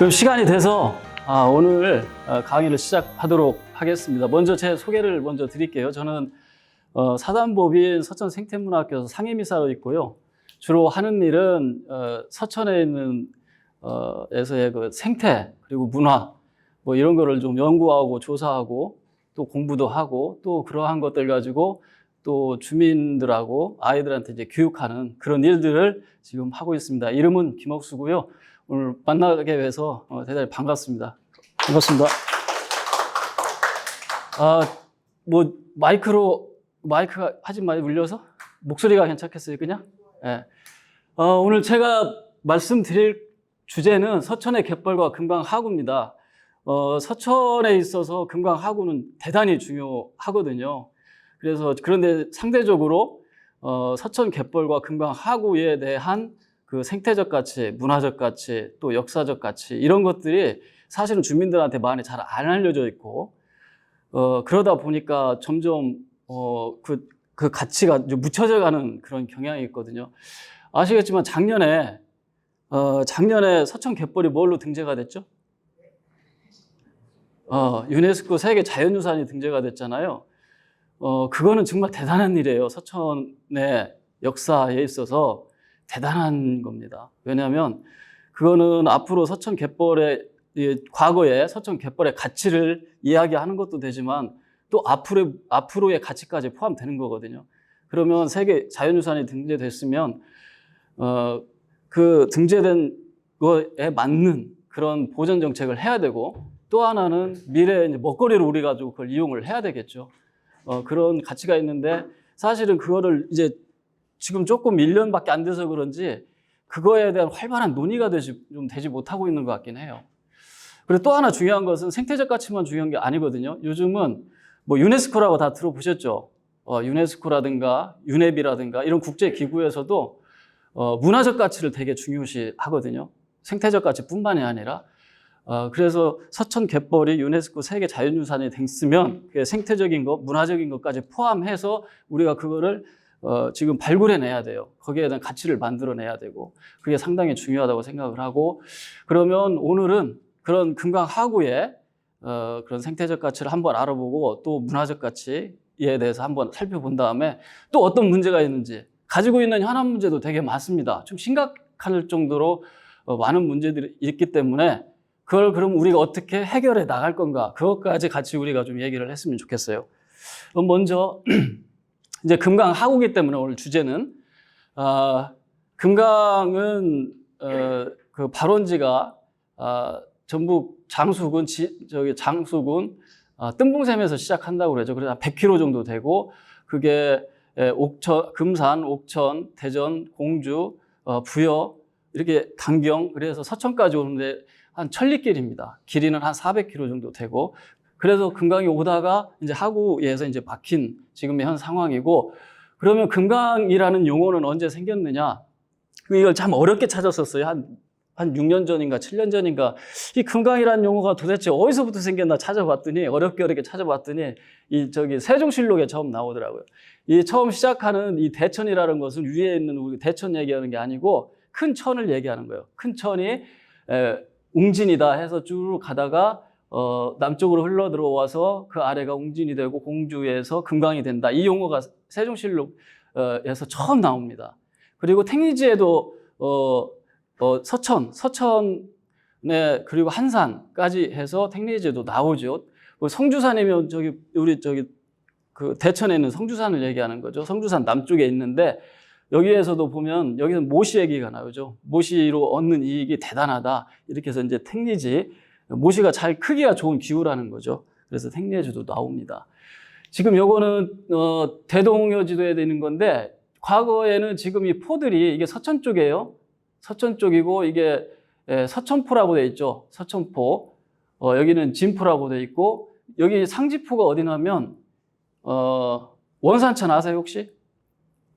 그럼 시간이 돼서 오늘 강의를 시작하도록 하겠습니다. 먼저 제 소개를 먼저 드릴게요. 저는 사단법인 서천생태문화학교에서 상임이사로 있고요. 주로 하는 일은 서천에 있는 에서의 그 생태 그리고 문화 뭐 이런 거를 좀 연구하고 조사하고 또 공부도 하고 또 그러한 것들 가지고 또 주민들하고 아이들한테 이제 교육하는 그런 일들을 지금 하고 있습니다. 이름은 김옥수고요. 오늘 만나게 돼서 대단히 반갑습니다. 반갑습니다. 마이크가 하지 많이 울려서 목소리가 괜찮겠어요, 그냥? 네. 오늘 제가 말씀드릴 주제는 서천의 갯벌과 금강하구입니다. 서천에 있어서 금강하구는 대단히 중요하거든요. 그런데 상대적으로 서천 갯벌과 금강하구에 대한 그 생태적 가치, 문화적 가치, 또 역사적 가치 이런 것들이 사실은 주민들한테 많이 잘 안 알려져 있고 그러다 보니까 점점 그 가치가 좀 묻혀져 가는 그런 경향이 있거든요. 아시겠지만 작년에 서천 갯벌이 뭘로 등재가 됐죠? 유네스코 세계 자연유산이 등재가 됐잖아요. 그거는 정말 대단한 일이에요. 서천의 역사에 있어서 대단한 겁니다. 왜냐하면 그거는 앞으로 서천 갯벌의 과거의 서천 갯벌의 가치를 이야기하는 것도 되지만 또 앞으로의 가치까지 포함되는 거거든요. 그러면 세계 자연유산이 등재됐으면 그 등재된 거에 맞는 그런 보전 정책을 해야 되고 또 하나는 미래에 이제 먹거리로 우리 가지고 그걸 이용을 해야 되겠죠. 그런 가치가 있는데 사실은 그거를 이제 지금 조금 1년밖에 안 돼서 그런지 그거에 대한 활발한 논의가 되지 못하고 있는 것 같긴 해요. 그리고 또 하나 중요한 것은 생태적 가치만 중요한 게 아니거든요. 요즘은 뭐 유네스코라고 다 들어보셨죠? 유네스코라든가 유네비라든가 이런 국제기구에서도 문화적 가치를 되게 중요시 하거든요. 생태적 가치뿐만이 아니라. 그래서 서천 갯벌이 유네스코 세계 자연유산이 됐으면 생태적인 것, 문화적인 것까지 포함해서 우리가 그거를 지금 발굴해내야 돼요. 거기에 대한 가치를 만들어내야 되고 그게 상당히 중요하다고 생각을 하고 그러면 오늘은 그런 금강하구의 그런 생태적 가치를 한번 알아보고 또 문화적 가치에 대해서 한번 살펴본 다음에 또 어떤 문제가 있는지 가지고 있는 현안 문제도 되게 많습니다. 좀 심각할 정도로 많은 문제들이 있기 때문에 그걸 그럼 우리가 어떻게 해결해 나갈 건가 그것까지 같이 우리가 좀 얘기를 했으면 좋겠어요. 그럼 먼저 이제 금강하구이기 때문에 오늘 주제는 금강은 그 발원지가 전북 장수군 뜬봉샘에서 시작한다고 그러죠. 그래서 한 100km 정도 되고 그게 금산, 옥천, 대전, 공주, 부여 이렇게 강경 그래서 서천까지 오는데 한 천리길입니다. 길이는 한 400km 정도 되고 그래서 금강이 오다가 이제 하구에서 이제 박힌 지금의 현 상황이고 그러면 금강이라는 용어는 언제 생겼느냐? 이걸 참 어렵게 찾았었어요. 한 6년 전인가 7년 전인가 이 금강이라는 용어가 도대체 어디서부터 생겼나 찾아봤더니 어렵게 찾아봤더니 세종실록에 처음 나오더라고요. 이 처음 시작하는 이 대천이라는 것은 위에 있는 우리 대천 얘기하는 게 아니고 큰 천을 얘기하는 거예요. 큰 천이 웅진이다 해서 쭉 가다가 남쪽으로 흘러 들어와서 그 아래가 웅진이 되고 공주에서 금강이 된다. 이 용어가 세종실록에서 처음 나옵니다. 그리고 탱리지에도 서천에 그리고 한산까지 해서 탱리지에도 나오죠. 성주산이면 그 대천에 있는 성주산을 얘기하는 거죠. 성주산 남쪽에 있는데 여기에서도 보면 여기는 모시 얘기가 나오죠. 모시로 얻는 이익이 대단하다. 이렇게 해서 이제 탱리지 모시가 잘 크기가 좋은 기후라는 거죠. 그래서 탱리지도 나옵니다. 지금 요거는 대동여지도에 되는 건데 과거에는 지금 이 포들이 이게 서천 쪽이에요. 서천 쪽이고 이게 서천포라고 돼 있죠. 서천포. 여기는 진포라고 돼 있고 여기 상지포가 어디냐면 원산천 아세요 혹시?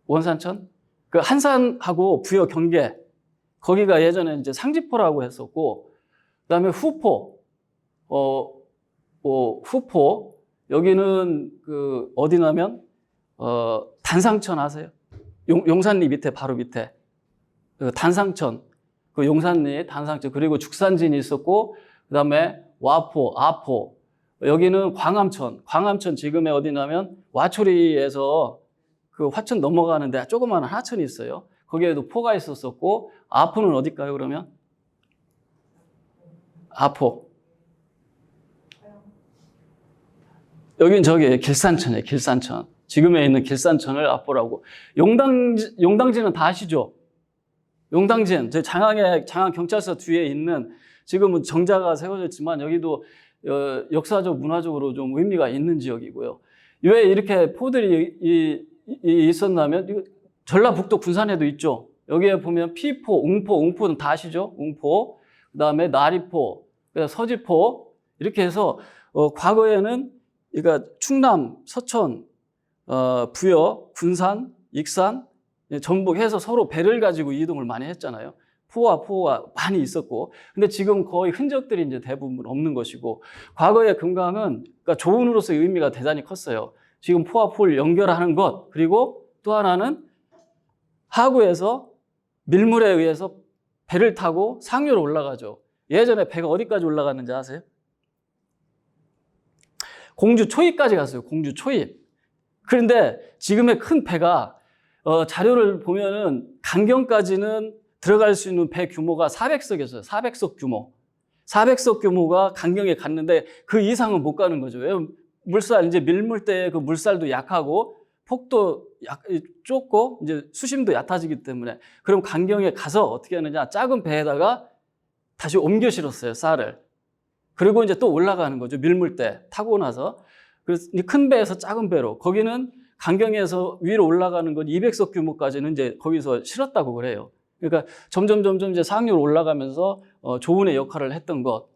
원산천? 그 한산하고 부여 경계 거기가 예전에 이제 상지포라고 했었고 그다음에 후포 후포 여기는 그 어디냐면 단상천 아세요? 용산리 밑에 바로 밑에 그 단상천 그 용산리, 단상천, 그리고 죽산진이 있었고, 그 다음에 와포, 아포, 여기는 광암천. 광암천 지금의 어디냐면 와초리에서 그 화천 넘어가는데 조그마한 하천이 있어요. 거기에도 포가 있었었고, 아포는 어딜까요, 그러면? 아포. 여긴 저기 길산천이에요, 길산천. 지금에 있는 길산천을 아포라고. 용당진은 다 아시죠? 용당진, 저 장항경찰서 뒤에 있는, 지금은 정자가 세워져 있지만 여기도 역사적, 문화적으로 좀 의미가 있는 지역이고요. 왜 이렇게 포들이 있었냐면, 전라북도 군산에도 있죠. 여기에 보면 피포, 웅포는 다 아시죠? 웅포, 그 다음에 나리포, 서지포, 이렇게 해서 과거에는 그러니까 충남, 서천, 부여, 군산, 익산, 전북해서 서로 배를 가지고 이동을 많이 했잖아요. 포와 많이 있었고, 근데 지금 거의 흔적들이 이제 대부분 없는 것이고, 과거의 금강은 그러니까 조은으로서의 의미가 대단히 컸어요. 지금 포와 포를 연결하는 것, 그리고 또 하나는 하구에서 밀물에 의해서 배를 타고 상류로 올라가죠. 예전에 배가 어디까지 올라갔는지 아세요? 공주 초입까지 갔어요. 공주 초입. 그런데 지금의 큰 배가 자료를 보면은 강경까지는 들어갈 수 있는 배 규모가 400석이었어요. 400석 규모. 400석 규모가 강경에 갔는데 그 이상은 못 가는 거죠. 왜? 물살, 이제 밀물대의 그 물살도 약하고 폭도 좁고 이제 수심도 얕아지기 때문에, 그럼 강경에 가서 어떻게 하느냐, 작은 배에다가 다시 옮겨 실었어요, 쌀을. 그리고 이제 또 올라가는 거죠, 밀물대 타고 나서. 그래서 큰 배에서 작은 배로, 거기는 강경에서 위로 올라가는 건 200석 규모까지는 이제 거기서 실었다고 그래요. 그러니까 점점 이제 상류로 올라가면서 조은의 역할을 했던 것,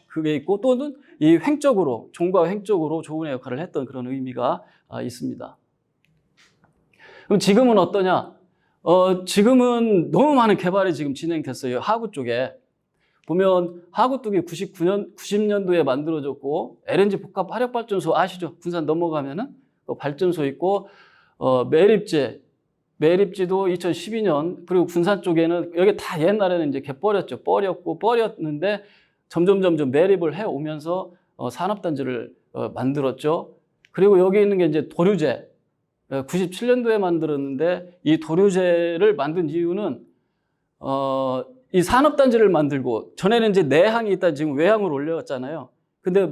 그게 있고, 또는 이 횡적으로, 종과 횡적으로 조은의 역할을 했던 그런 의미가 있습니다. 그럼 지금은 어떠냐? 지금은 너무 많은 개발이 지금 진행됐어요. 하구 쪽에. 보면 하구 쪽이 90년도에 만들어졌고, LNG 복합 화력발전소 아시죠? 군산 넘어가면은 발전소 있고, 매립지도 2012년, 그리고 군산 쪽에는 여기 다 옛날에는 이제 개뻘이었죠. 뻘이었는데 점점 매립을 해 오면서 산업단지를 만들었죠. 그리고 여기 있는 게 이제 도류제. 97년도에 만들었는데, 이 도류제를 만든 이유는 이 산업단지를 만들고, 전에는 이제 내항이 있다 지금 외항으로 올려왔잖아요. 근데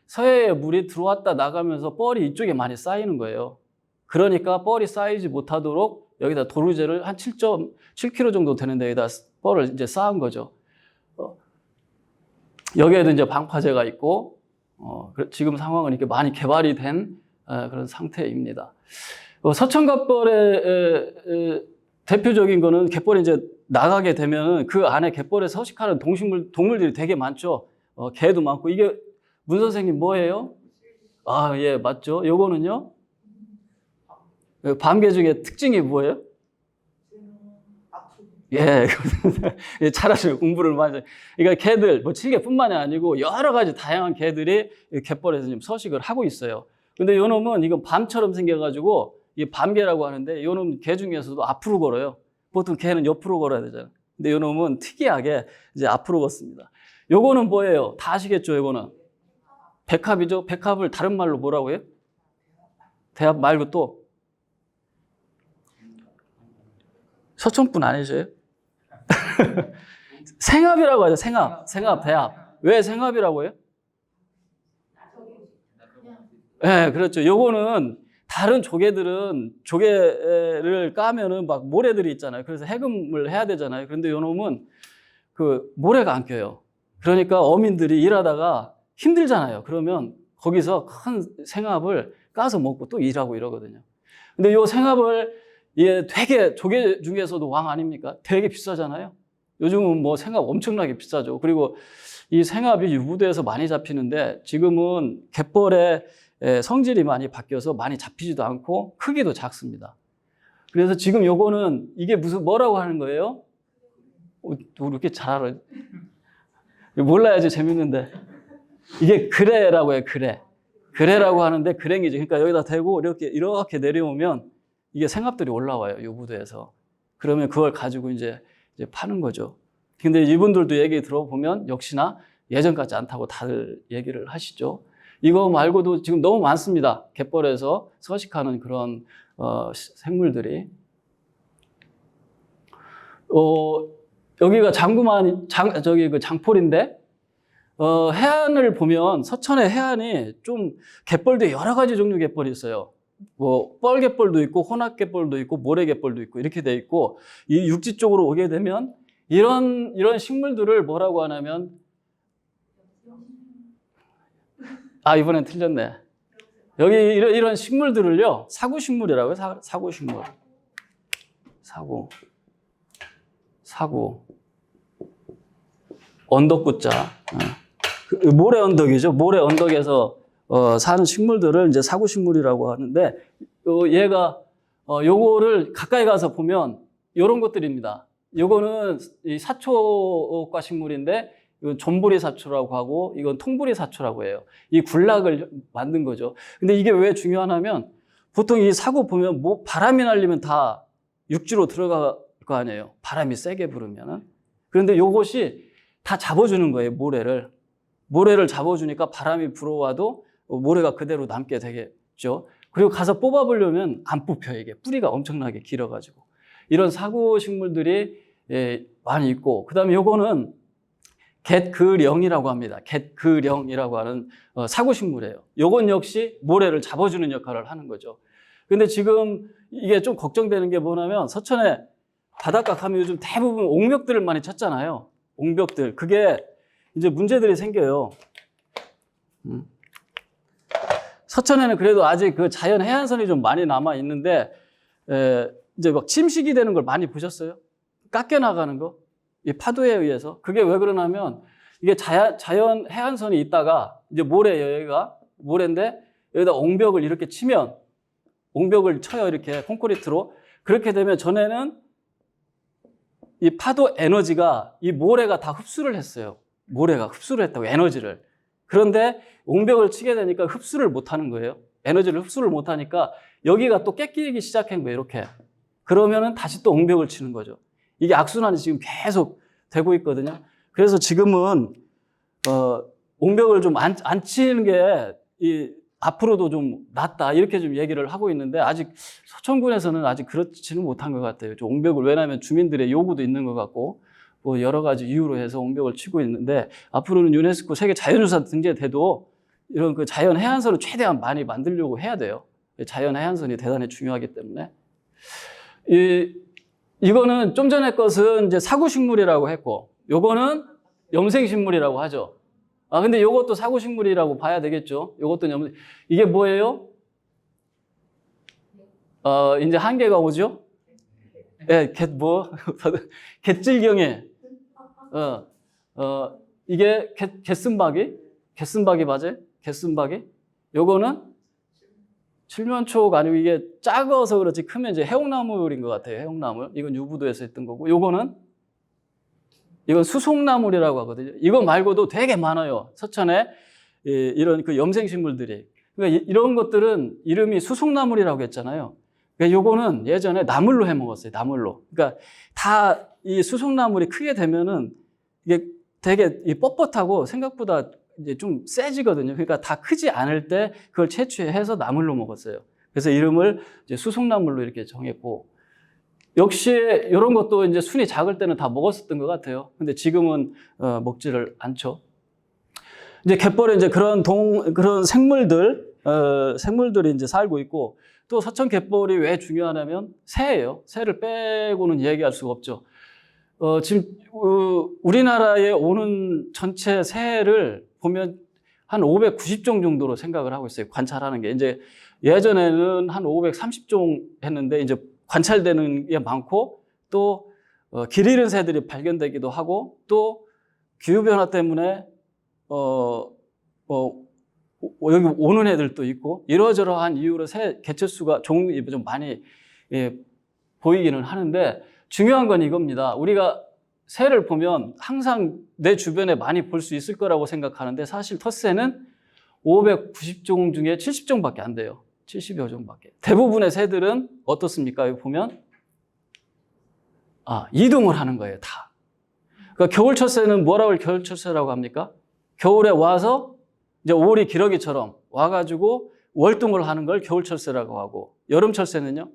서해에 물이 들어왔다 나가면서 뻘이 이쪽에 많이 쌓이는 거예요. 그러니까 뻘이 쌓이지 못하도록 여기다 도류제를 한 7.7km 정도 되는 데에다 뻘을 이제 쌓은 거죠. 여기에도 이제 방파제가 있고, 지금 상황은 이렇게 많이 개발이 된 그런 상태입니다. 서천갯벌의 대표적인 거는, 갯벌이 이제 나가게 되면 그 안에 갯벌에 서식하는 동물들이 되게 많죠. 개도 많고. 이게 문 선생님 뭐예요? 아, 예, 맞죠. 요거는요? 밤개 중에 특징이 뭐예요? 예, 잘하시고 공부를 많이. 그러니까 개들, 뭐 칠개뿐만이 아니고 여러 가지 다양한 개들이 갯벌에서 지금 서식을 하고 있어요. 근데 요 놈은 이건 밤처럼 생겨가지고 이 밤개라고 하는데, 요 놈 개 중에서도 앞으로 걸어요. 보통 개는 옆으로 걸어야 되잖아요. 근데 요 놈은 특이하게 이제 앞으로 걷습니다. 요거는 뭐예요? 다 아시겠죠, 요거는? 백합이죠? 백합을 다른 말로 뭐라고 해요? 대합 말고 또? 서천분 아니세요? 생합이라고 하죠, 생합, 대합. 왜 생합이라고 해요? 네, 그렇죠. 요거는 다른 조개들은 조개를 까면은 막 모래들이 있잖아요. 그래서 해금을 해야 되잖아요. 그런데 요 놈은 그 모래가 안 껴요. 그러니까 어민들이 일하다가 힘들잖아요. 그러면 거기서 큰 생합을 까서 먹고 또 일하고 이러거든요. 근데 요 생합을 되게 조개 중에서도 왕 아닙니까? 되게 비싸잖아요. 요즘은 뭐 생합 엄청나게 비싸죠. 그리고 이 생합이 유부도에서 많이 잡히는데, 지금은 갯벌의 성질이 많이 바뀌어서 많이 잡히지도 않고 크기도 작습니다. 그래서 지금 요거는 이게 뭐라고 하는 거예요? 이렇게 잘 알아요. 몰라야지 재밌는데. 이게 그래라고 해요, 그래. 그래라고 하는데 그랭이죠. 그러니까 여기다 대고 이렇게 내려오면 이게 생합들이 올라와요, 유부도에서. 그러면 그걸 가지고 이제 파는 거죠. 근데 이분들도 얘기 들어보면 역시나 예전 같지 않다고 다들 얘기를 하시죠. 이거 말고도 지금 너무 많습니다. 갯벌에서 서식하는 그런 생물들이. 여기가 저기 그 장폴인데, 해안을 보면 서천의 해안이 좀 갯벌도 여러 가지 종류 갯벌이 있어요. 뭐 뻘갯벌도 있고 혼합갯벌도 있고 모래갯벌도 있고 이렇게 돼 있고, 이 육지 쪽으로 오게 되면 이런 식물들을 뭐라고 하냐면, 이번엔 틀렸네. 여기 이런 식물들을요, 사구식물이라고요. 사구식물. 사구. 언덕구자. 모래 언덕이죠. 모래 언덕에서 사는 식물들을 이제 사구식물이라고 하는데, 얘가 요거를 가까이 가서 보면 요런 것들입니다. 요거는 이 사초과 식물인데, 이건 존부리 사초라고 하고, 이건 통부리 사초라고 해요. 이 군락을 만든 거죠. 근데 이게 왜 중요하냐면, 보통 이 사구 보면 바람이 날리면 다 육지로 들어갈 거 아니에요. 바람이 세게 불으면은. 그런데 요것이 다 잡아주는 거예요, 모래를 잡아주니까 바람이 불어와도 모래가 그대로 남게 되겠죠. 그리고 가서 뽑아보려면 안 뽑혀요, 이게. 뿌리가 엄청나게 길어가지고. 이런 사구 식물들이 많이 있고, 그 다음에 요거는 갯그령이라고 합니다. 갯그령이라고 하는 사구식물이에요. 요건 역시 모래를 잡아주는 역할을 하는 거죠. 근데 지금 이게 좀 걱정되는 게 뭐냐면, 서천에 바닷가 가면 요즘 대부분 옹벽들을 많이 쳤잖아요. 옹벽들. 그게 이제 문제들이 생겨요. 서천에는 그래도 아직 그 자연 해안선이 좀 많이 남아 있는데, 이제 막 침식이 되는 걸 많이 보셨어요? 깎여 나가는 거? 이 파도에 의해서. 그게 왜 그러냐면, 이게 자연 해안선이 있다가, 이제 여기가 모래인데, 여기다 옹벽을 이렇게 치면, 옹벽을 쳐요, 이렇게 콘크리트로. 그렇게 되면 전에는 이 파도 에너지가 이 모래가 다 흡수를 했어요. 모래가 흡수를 했다고, 에너지를. 그런데 옹벽을 치게 되니까 흡수를 못 하는 거예요. 에너지를 흡수를 못 하니까 여기가 또 꺾이기 시작한 거예요, 이렇게. 그러면은 다시 또 옹벽을 치는 거죠. 이게 악순환이 지금 계속 되고 있거든요. 그래서 지금은, 옹벽을 좀 안 치는 게, 앞으로도 좀 낫다, 이렇게 좀 얘기를 하고 있는데, 아직 서천군에서는 아직 그렇지는 못한 것 같아요. 좀 옹벽을, 왜냐하면 주민들의 요구도 있는 것 같고, 뭐 여러 가지 이유로 해서 옹벽을 치고 있는데, 앞으로는 유네스코 세계 자연유산 등재돼도 이런 그 자연 해안선을 최대한 많이 만들려고 해야 돼요. 자연 해안선이 대단히 중요하기 때문에. 이거는 좀 전에 것은 이제 사구식물이라고 했고, 요거는 염생식물이라고 하죠. 근데 요것도 사구식물이라고 봐야 되겠죠. 요것도 이게 뭐예요? 이제 한계가 오죠? 예, 갯질경에, 이게 갯순박이 맞아요? 갯순박이? 요거는 칠면초가 아니고 이게 작아서 그렇지 크면 이제 해옥나물인 것 같아요. 해옥나물. 이건 유부도에서 했던 거고, 이건 수송나물이라고 하거든요. 이거 말고도 되게 많아요. 서천에 이런 그 염생식물들이. 그러니까 이런 것들은 이름이 수송나물이라고 했잖아요. 그러니까 요거는 예전에 나물로 해 먹었어요. 나물로. 그러니까 다 이 수송나물이 크게 되면은 이게 되게 뻣뻣하고 생각보다 이제 좀 세지거든요. 그러니까 다 크지 않을 때 그걸 채취해서 나물로 먹었어요. 그래서 이름을 이제 수송나물로 이렇게 정했고, 역시 이런 것도 이제 순이 작을 때는 다 먹었었던 것 같아요. 근데 지금은 먹지를 않죠. 이제 갯벌에 이제 그런 생물들이 이제 살고 있고, 또 서천 갯벌이 왜 중요하냐면 새예요. 새를 빼고는 얘기할 수가 없죠. 지금 우리나라에 오는 전체 새를 보면 한 590종 정도로 생각을 하고 있어요. 관찰하는 게. 이제 예전에는 한 530종 했는데, 이제 관찰되는 게 많고, 또 길 잃은 새들이 발견되기도 하고, 또 기후변화 때문에 여기 오는 애들도 있고, 이러저러한 이유로 새 개체수가 종이 좀 많이 보이기는 하는데, 중요한 건 이겁니다. 우리가 새를 보면 항상 내 주변에 많이 볼 수 있을 거라고 생각하는데, 사실 텃새는 590종 중에 70종밖에 안 돼요. 70여 종밖에. 대부분의 새들은 어떻습니까? 여기 보면 이동을 하는 거예요, 다. 그러니까 겨울철새는 뭐라고 겨울철새라고 합니까? 겨울에 와서 이제 오리 기러기처럼 와가지고 월동을 하는 걸 겨울철새라고 하고, 여름철새는요?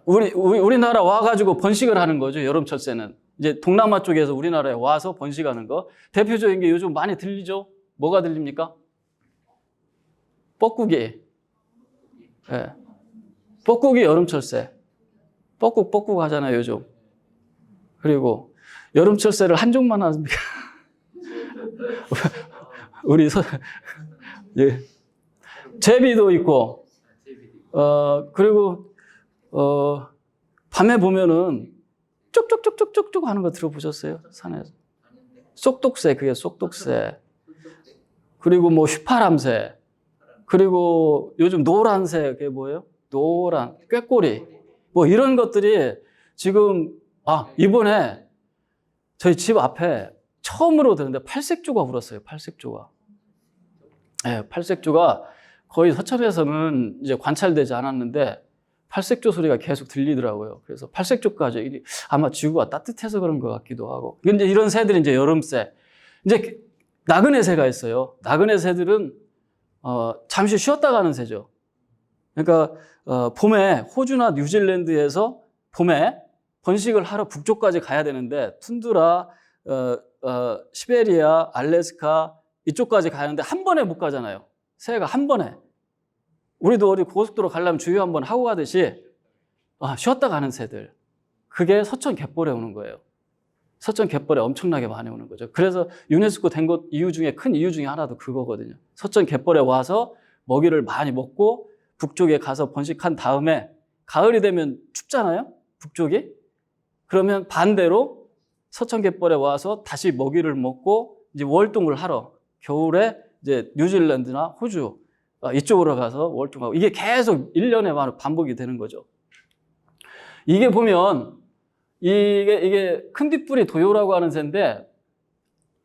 우리나라 와가지고 번식을 하는 거죠, 여름철새는. 이제 동남아 쪽에서 우리나라에 와서 번식하는 거. 대표적인 게 요즘 많이 들리죠? 뭐가 들립니까? 뻐꾸기. 예. 뻐꾸기 여름철새. 뻐꾹 하잖아요, 요즘. 그리고 여름철새를 한 종만 합니까? 예. 제비도 있고, 그리고, 밤에 보면은 쪽쪽쪽쪽쪽쪽 하는 거 들어보셨어요? 산에서. 쏙독새, 그게 쏙독새. 그리고 뭐 휘파람새. 그리고 요즘 노란새, 그게 뭐예요? 노란, 꾀꼬리. 뭐 이런 것들이 지금, 이번에 저희 집 앞에 처음으로 들었는데 팔색조가 울었어요. 팔색조가. 네, 팔색조가 거의 서천에서는 이제 관찰되지 않았는데 팔색조 소리가 계속 들리더라고요. 그래서 팔색조까지 아마 지구가 따뜻해서 그런 것 같기도 하고. 근데 이런 새들이 이제 여름새. 이제 나그네 새가 있어요. 나그네 새들은 잠시 쉬었다 가는 새죠. 그러니까 봄에 호주나 뉴질랜드에서 봄에 번식을 하러 북쪽까지 가야 되는데 툰드라, 시베리아, 알래스카 이쪽까지 가는데 한 번에 못 가잖아요. 새가 한 번에. 우리도 어디 고속도로 가려면 주유 한번 하고 가듯이 쉬었다 가는 새들. 그게 서천 갯벌에 오는 거예요. 서천 갯벌에 엄청나게 많이 오는 거죠. 그래서 유네스코 된 것 이유 중에 큰 이유 중에 하나도 그거거든요. 서천 갯벌에 와서 먹이를 많이 먹고 북쪽에 가서 번식한 다음에 가을이 되면 춥잖아요. 북쪽이. 그러면 반대로 서천 갯벌에 와서 다시 먹이를 먹고 이제 월동을 하러 겨울에 이제 뉴질랜드나 호주 이쪽으로 가서 월동하고, 이게 계속 1년에 반복이 되는 거죠. 이게 보면 이게 큰뒷불이 도요라고 하는 새인데,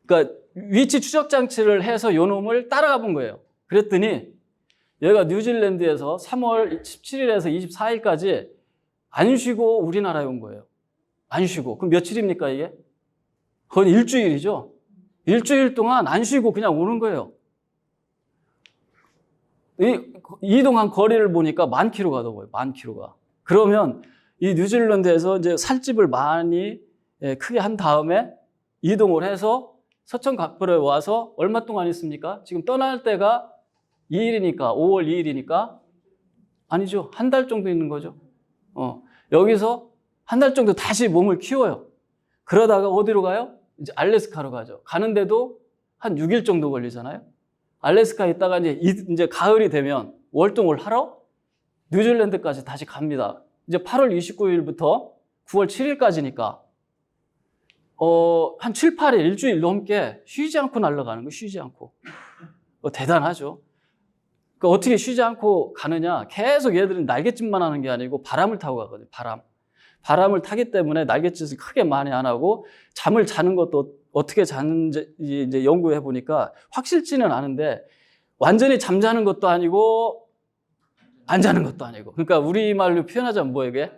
그러니까 위치 추적 장치를 해서 요 놈을 따라가 본 거예요. 그랬더니 얘가 뉴질랜드에서 3월 17일에서 24일까지 안 쉬고 우리나라에 온 거예요. 안 쉬고. 그럼 며칠입니까, 이게? 거의 일주일이죠. 일주일 동안 안 쉬고 그냥 오는 거예요. 이동한 거리를 보니까 10,000km가 넘어요. 10,000km가. 그러면 이 뉴질랜드에서 이제 살집을 많이 크게 한 다음에 이동을 해서 서천 갯벌에 와서 얼마 동안 있습니까? 지금 떠날 때가 2일이니까, 5월 2일이니까 아니죠. 한 달 정도 있는 거죠. 여기서 한 달 정도 다시 몸을 키워요. 그러다가 어디로 가요? 이제 알래스카로 가죠. 가는데도 한 6일 정도 걸리잖아요. 알래스카에 있다가 이제 가을이 되면 월동을 하러 뉴질랜드까지 다시 갑니다. 이제 8월 29일부터 9월 7일까지니까 한 7, 8일, 일주일 넘게 쉬지 않고 날아가는 거예요. 쉬지 않고. 대단하죠. 그러니까 어떻게 쉬지 않고 가느냐? 계속 얘들은 날갯짓만 하는 게 아니고 바람을 타고 가거든요. 바람을 타기 때문에 날갯짓을 크게 많이 안 하고, 잠을 자는 것도 어떻게 자는지 이제 연구해 보니까 확실치는 않은데 완전히 잠자는 것도 아니고 안 자는 것도 아니고. 그러니까 우리말로 표현하자면 뭐예요, 이게?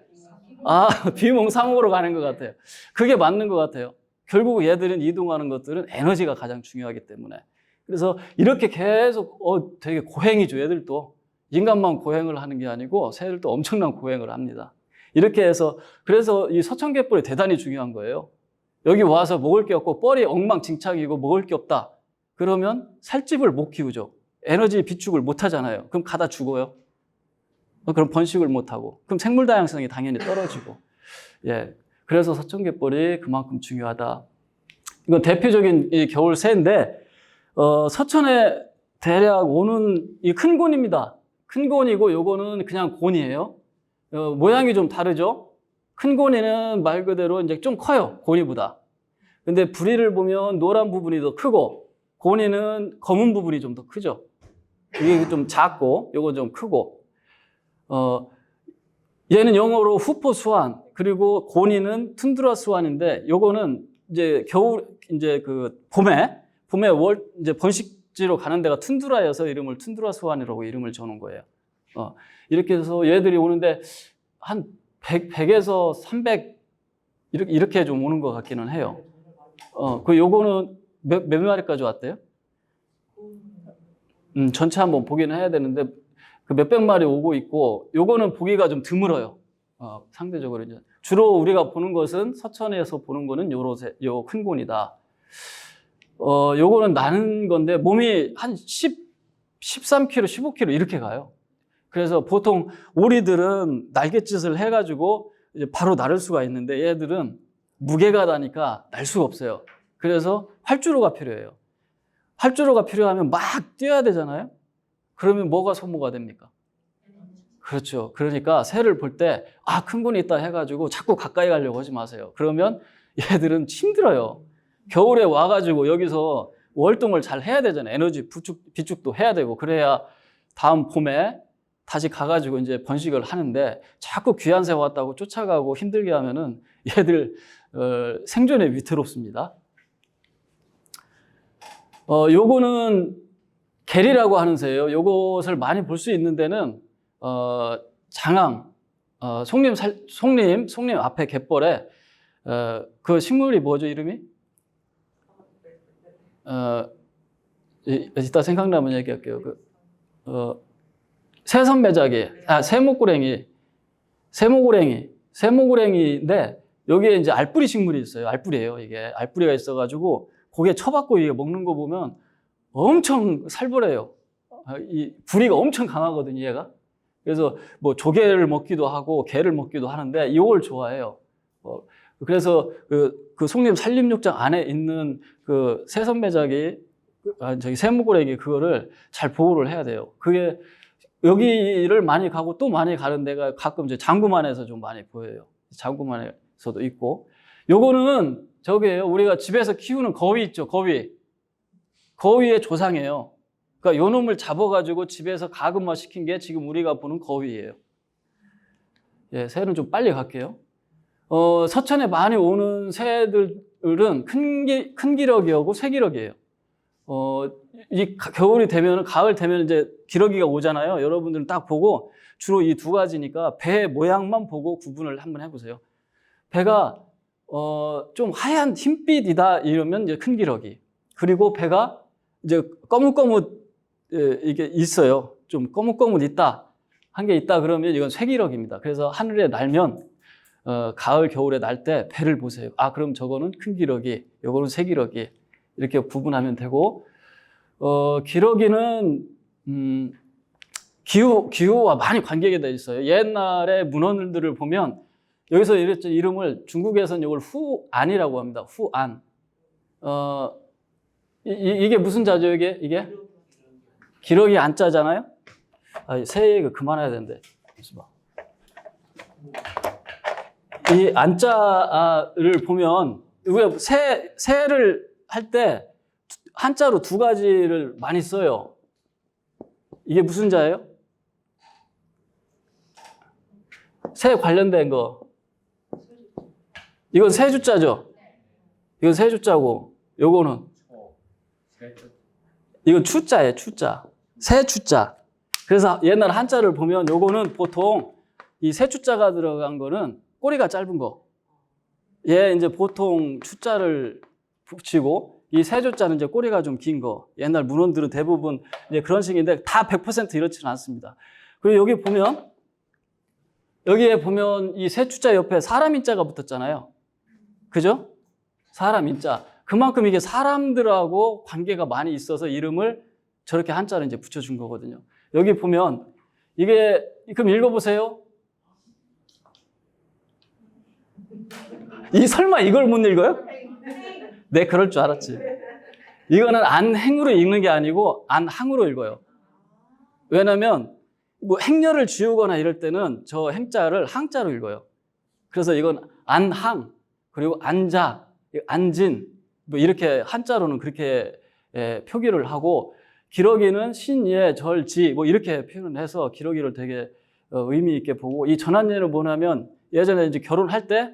비몽사몽으로 가는 것 같아요. 그게 맞는 것 같아요. 결국 얘들은 이동하는 것들은 에너지가 가장 중요하기 때문에. 그래서 이렇게 계속 되게 고행이죠. 얘들도 인간만 고행을 하는 게 아니고 새들도 엄청난 고행을 합니다. 이렇게 해서, 그래서 이 서천갯벌이 대단히 중요한 거예요. 여기 와서 먹을 게 없고 뻘이 엉망진창이고 먹을 게 없다. 그러면 살집을 못 키우죠. 에너지 비축을 못 하잖아요. 그럼 가다 죽어요. 그럼 번식을 못 하고, 그럼 생물 다양성이 당연히 떨어지고. 예. 그래서 서천갯벌이 그만큼 중요하다. 이건 대표적인 이 겨울 새인데, 서천에 대략 오는 이 큰 곤입니다. 큰 곤이고 요거는 그냥 곤이에요. 모양이 좀 다르죠? 큰 곤이는 말 그대로 이제 좀 커요. 곤이보다. 근데 부리를 보면 노란 부분이 더 크고, 곤이는 검은 부분이 좀 더 크죠. 이게 좀 작고, 요거 좀 크고. 얘는 영어로 후포 수완, 그리고 곤이는 툰드라 수완인데, 요거는 이제 이제 봄에 이제 번식지로 가는 데가 툰드라여서 이름을 툰드라 수완이라고 이름을 줘놓은 거예요. 이렇게 해서 얘들이 오는데 한 100에서 300 이렇게 좀 오는 것 같기는 해요. 요거는 몇 마리까지 왔대요? 전체 한번 보기는 해야 되는데, 그 몇백 마리 오고 있고, 요거는 보기가 좀 드물어요. 상대적으로 이제. 주로 우리가 보는 것은, 서천에서 보는 거는 요 큰 곤이다. 요거는 나는 건데, 몸이 한 13kg, 15kg 이렇게 가요. 그래서 보통 오리들은 날갯짓을 해가지고 이제 바로 나를 수가 있는데, 얘들은 무게가 나니까 날 수가 없어요. 그래서 활주로가 필요해요. 활주로가 필요하면 막 뛰어야 되잖아요. 그러면 뭐가 소모가 됩니까? 그렇죠. 그러니까 새를 볼 때 큰 곤이 있다 해가지고 자꾸 가까이 가려고 하지 마세요. 그러면 얘들은 힘들어요. 겨울에 와가지고 여기서 월동을 잘 해야 되잖아요. 에너지 비축도 해야 되고, 그래야 다음 봄에 다시 가가지고 이제 번식을 하는데, 자꾸 귀한 새 왔다고 쫓아가고 힘들게 하면은 얘들 생존에 위태롭습니다. 요거는 게리라고 하는 새예요. 요것을 많이 볼 수 있는 데는 장항, 송림 앞에 갯벌에 그 식물이 뭐죠, 이름이? 이따 생각나면 얘기할게요. 새선매작이, 세모고랭이인데, 여기에 이제 알뿌리 식물이 있어요. 알뿌리예요, 이게. 알뿌리가 있어가지고, 고개 쳐박고 이게 먹는 거 보면 엄청 살벌해요. 이 부리가 엄청 강하거든요, 얘가. 그래서 뭐 조개를 먹기도 하고, 개를 먹기도 하는데, 이걸 좋아해요. 그래서 그 송림 산림욕장 안에 있는 그 새선매작이, 세모고랭이 그거를 잘 보호를 해야 돼요. 그게 여기를 많이 가고 또 많이 가는 데가 가끔 이제 장구만에서 좀 많이 보여요. 장구만에서도 있고. 요거는 저기예요. 우리가 집에서 키우는 거위 있죠, 거위. 거위의 조상이에요. 그러니까 요 놈을 잡아가지고 집에서 가금화 시킨 게 지금 우리가 보는 거위예요. 예, 새는 좀 빨리 갈게요. 서천에 많이 오는 새들은 큰 기러기하고 쇠기러기예요. 이 겨울이 되면, 가을 되면 이제 기러기가 오잖아요. 여러분들은 딱 보고 주로 이 두 가지니까 배 모양만 보고 구분을 한번 해보세요. 배가 좀 하얀 흰빛이다 이러면 이제 큰 기러기. 그리고 배가 이제 거뭇거뭇 이게 있어요. 좀 거뭇거뭇 있다, 한 게 있다 그러면 이건 쇠기러기입니다. 그래서 하늘에 날면 가을 겨울에 날 때 배를 보세요. 그럼 저거는 큰 기러기, 요거는 쇠기러기, 이렇게 구분하면 되고, 기러기는 기후와 많이 관계가 돼 있어요. 옛날에 문헌들을 보면 여기서 이랬죠. 이름을 중국에서는 이걸 후안이라고 합니다. 후안. 이게 무슨 자죠, 이게? 기러기 안자잖아요? 새 얘기 그만해야 되는데. 이 안자를 보면, 우리가 새를 할 때 한자로 두 가지를 많이 써요. 이게 무슨 자예요? 새 관련된 거. 이건 세주자죠? 이건 세주자고, 요거는? 이건 추자예요, 추자. 세추자. 그래서 옛날 한자를 보면 요거는 보통 이 세추자가 들어간 거는 꼬리가 짧은 거. 얘 이제 보통 추자를 붙이고, 이 세조자는 이제 꼬리가 좀 긴 거. 옛날 문헌들은 대부분 이제 그런 식인데 다 100% 이렇지는 않습니다. 그리고 여기에 보면 이 세추자 옆에 사람 인자가 붙었잖아요. 그죠? 사람 인자. 그만큼 이게 사람들하고 관계가 많이 있어서 이름을 저렇게 한자를 이제 붙여준 거거든요. 여기 보면 이게, 그럼 읽어보세요. 설마 이걸 못 읽어요? 네, 그럴 줄 알았지. 이거는 안행으로 읽는 게 아니고 안항으로 읽어요. 왜냐면 뭐 행렬을 지우거나 이럴 때는 저 행자를 항자로 읽어요. 그래서 이건 안항, 그리고 안자, 안진, 뭐 이렇게 한자로는 그렇게 표기를 하고, 기러기는 신예, 절지 뭐 이렇게 표현을 해서 기러기를 되게 의미 있게 보고, 이 전한예는 뭐냐면 예전에 이제 결혼할 때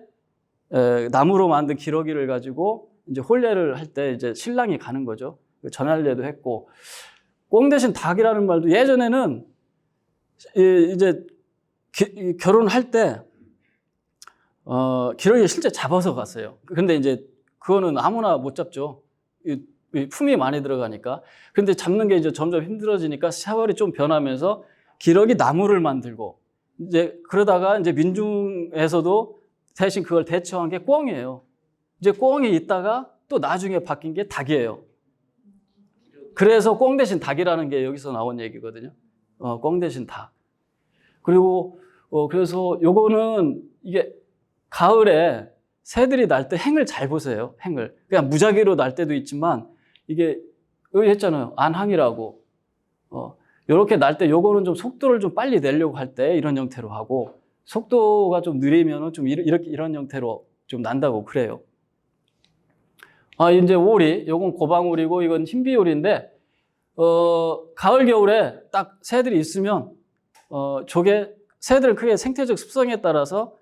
나무로 만든 기러기를 가지고 이제 혼례를 할 때 이제 신랑이 가는 거죠. 전할례도 했고, 꽁 대신 닭이라는 말도 예전에는 이제 결혼할 때 기러기 실제 잡아서 갔어요. 근데 이제 그거는 아무나 못 잡죠. 이 품이 많이 들어가니까. 근데 잡는 게 이제 점점 힘들어지니까 세월이 좀 변하면서 기러기 나무를 만들고 이제 그러다가 이제 민중에서도 대신 그걸 대처한 게 꿩이에요. 이제 꿩이 있다가 또 나중에 바뀐 게 닭이에요. 그래서 꿩 대신 닭이라는 게 여기서 나온 얘기거든요. 꿩 대신 닭. 그리고 그래서 요거는 이게 가을에 새들이 날 때 행을 잘 보세요. 행을. 그냥 무작위로 날 때도 있지만 이게 여기 했잖아요. 안항이라고. 요렇게 날 때 요거는 좀 속도를 좀 빨리 내려고 할 때 이런 형태로 하고 속도가 좀 느리면은 좀 이렇게 이런 형태로 좀 난다고 그래요. 이제 오리. 요건 고방오리고 이건 흰비오리인데 가을 겨울에 딱 새들이 있으면 저게 새들 크게 생태적 습성에 따라서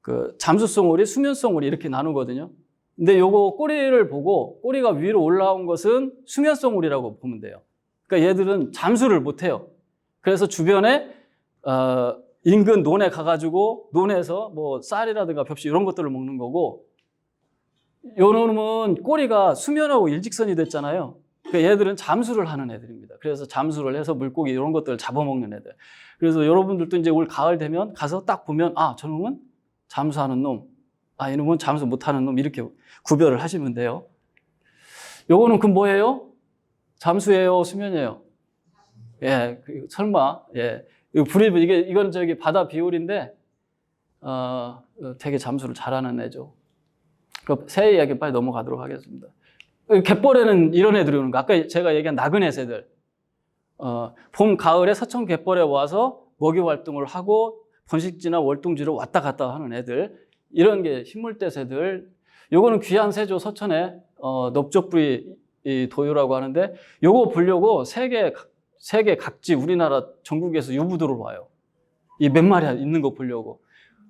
그 잠수성 오리, 수면성 오리 이렇게 나누거든요. 근데 요거 꼬리를 보고 꼬리가 위로 올라온 것은 수면성 오리라고 보면 돼요. 그러니까 얘들은 잠수를 못 해요. 그래서 주변에 인근 논에 가가지고 논에서 뭐 쌀이라든가 벽시 이런 것들을 먹는 거고, 요 놈은 꼬리가 수면하고 일직선이 됐잖아요. 그러니까 얘들은 잠수를 하는 애들입니다. 그래서 잠수를 해서 물고기 이런 것들을 잡아먹는 애들. 그래서 여러분들도 이제 올 가을 되면 가서 딱 보면 저놈은 잠수하는 놈, 이놈은 잠수 못하는 놈 이렇게 구별을 하시면 돼요. 요거는 그 뭐예요? 잠수예요, 수면이에요? 예, 설마, 예. 이건 저기 바다 비올인데, 되게 잠수를 잘하는 애죠. 그 새 이야기 빨리 넘어가도록 하겠습니다. 갯벌에는 이런 애들이 오는 거. 아까 제가 얘기한 나그네 새들. 봄, 가을에 서천 갯벌에 와서 먹이 활동을 하고 번식지나 월동지로 왔다 갔다 하는 애들. 이런 게 식물대 새들. 요거는 귀한 새죠, 서천에. 넓적부리 도요라고 하는데, 요거 보려고 세계 각지 우리나라 전국에서 유부도로 와요. 이 몇 마리 있는 거 보려고.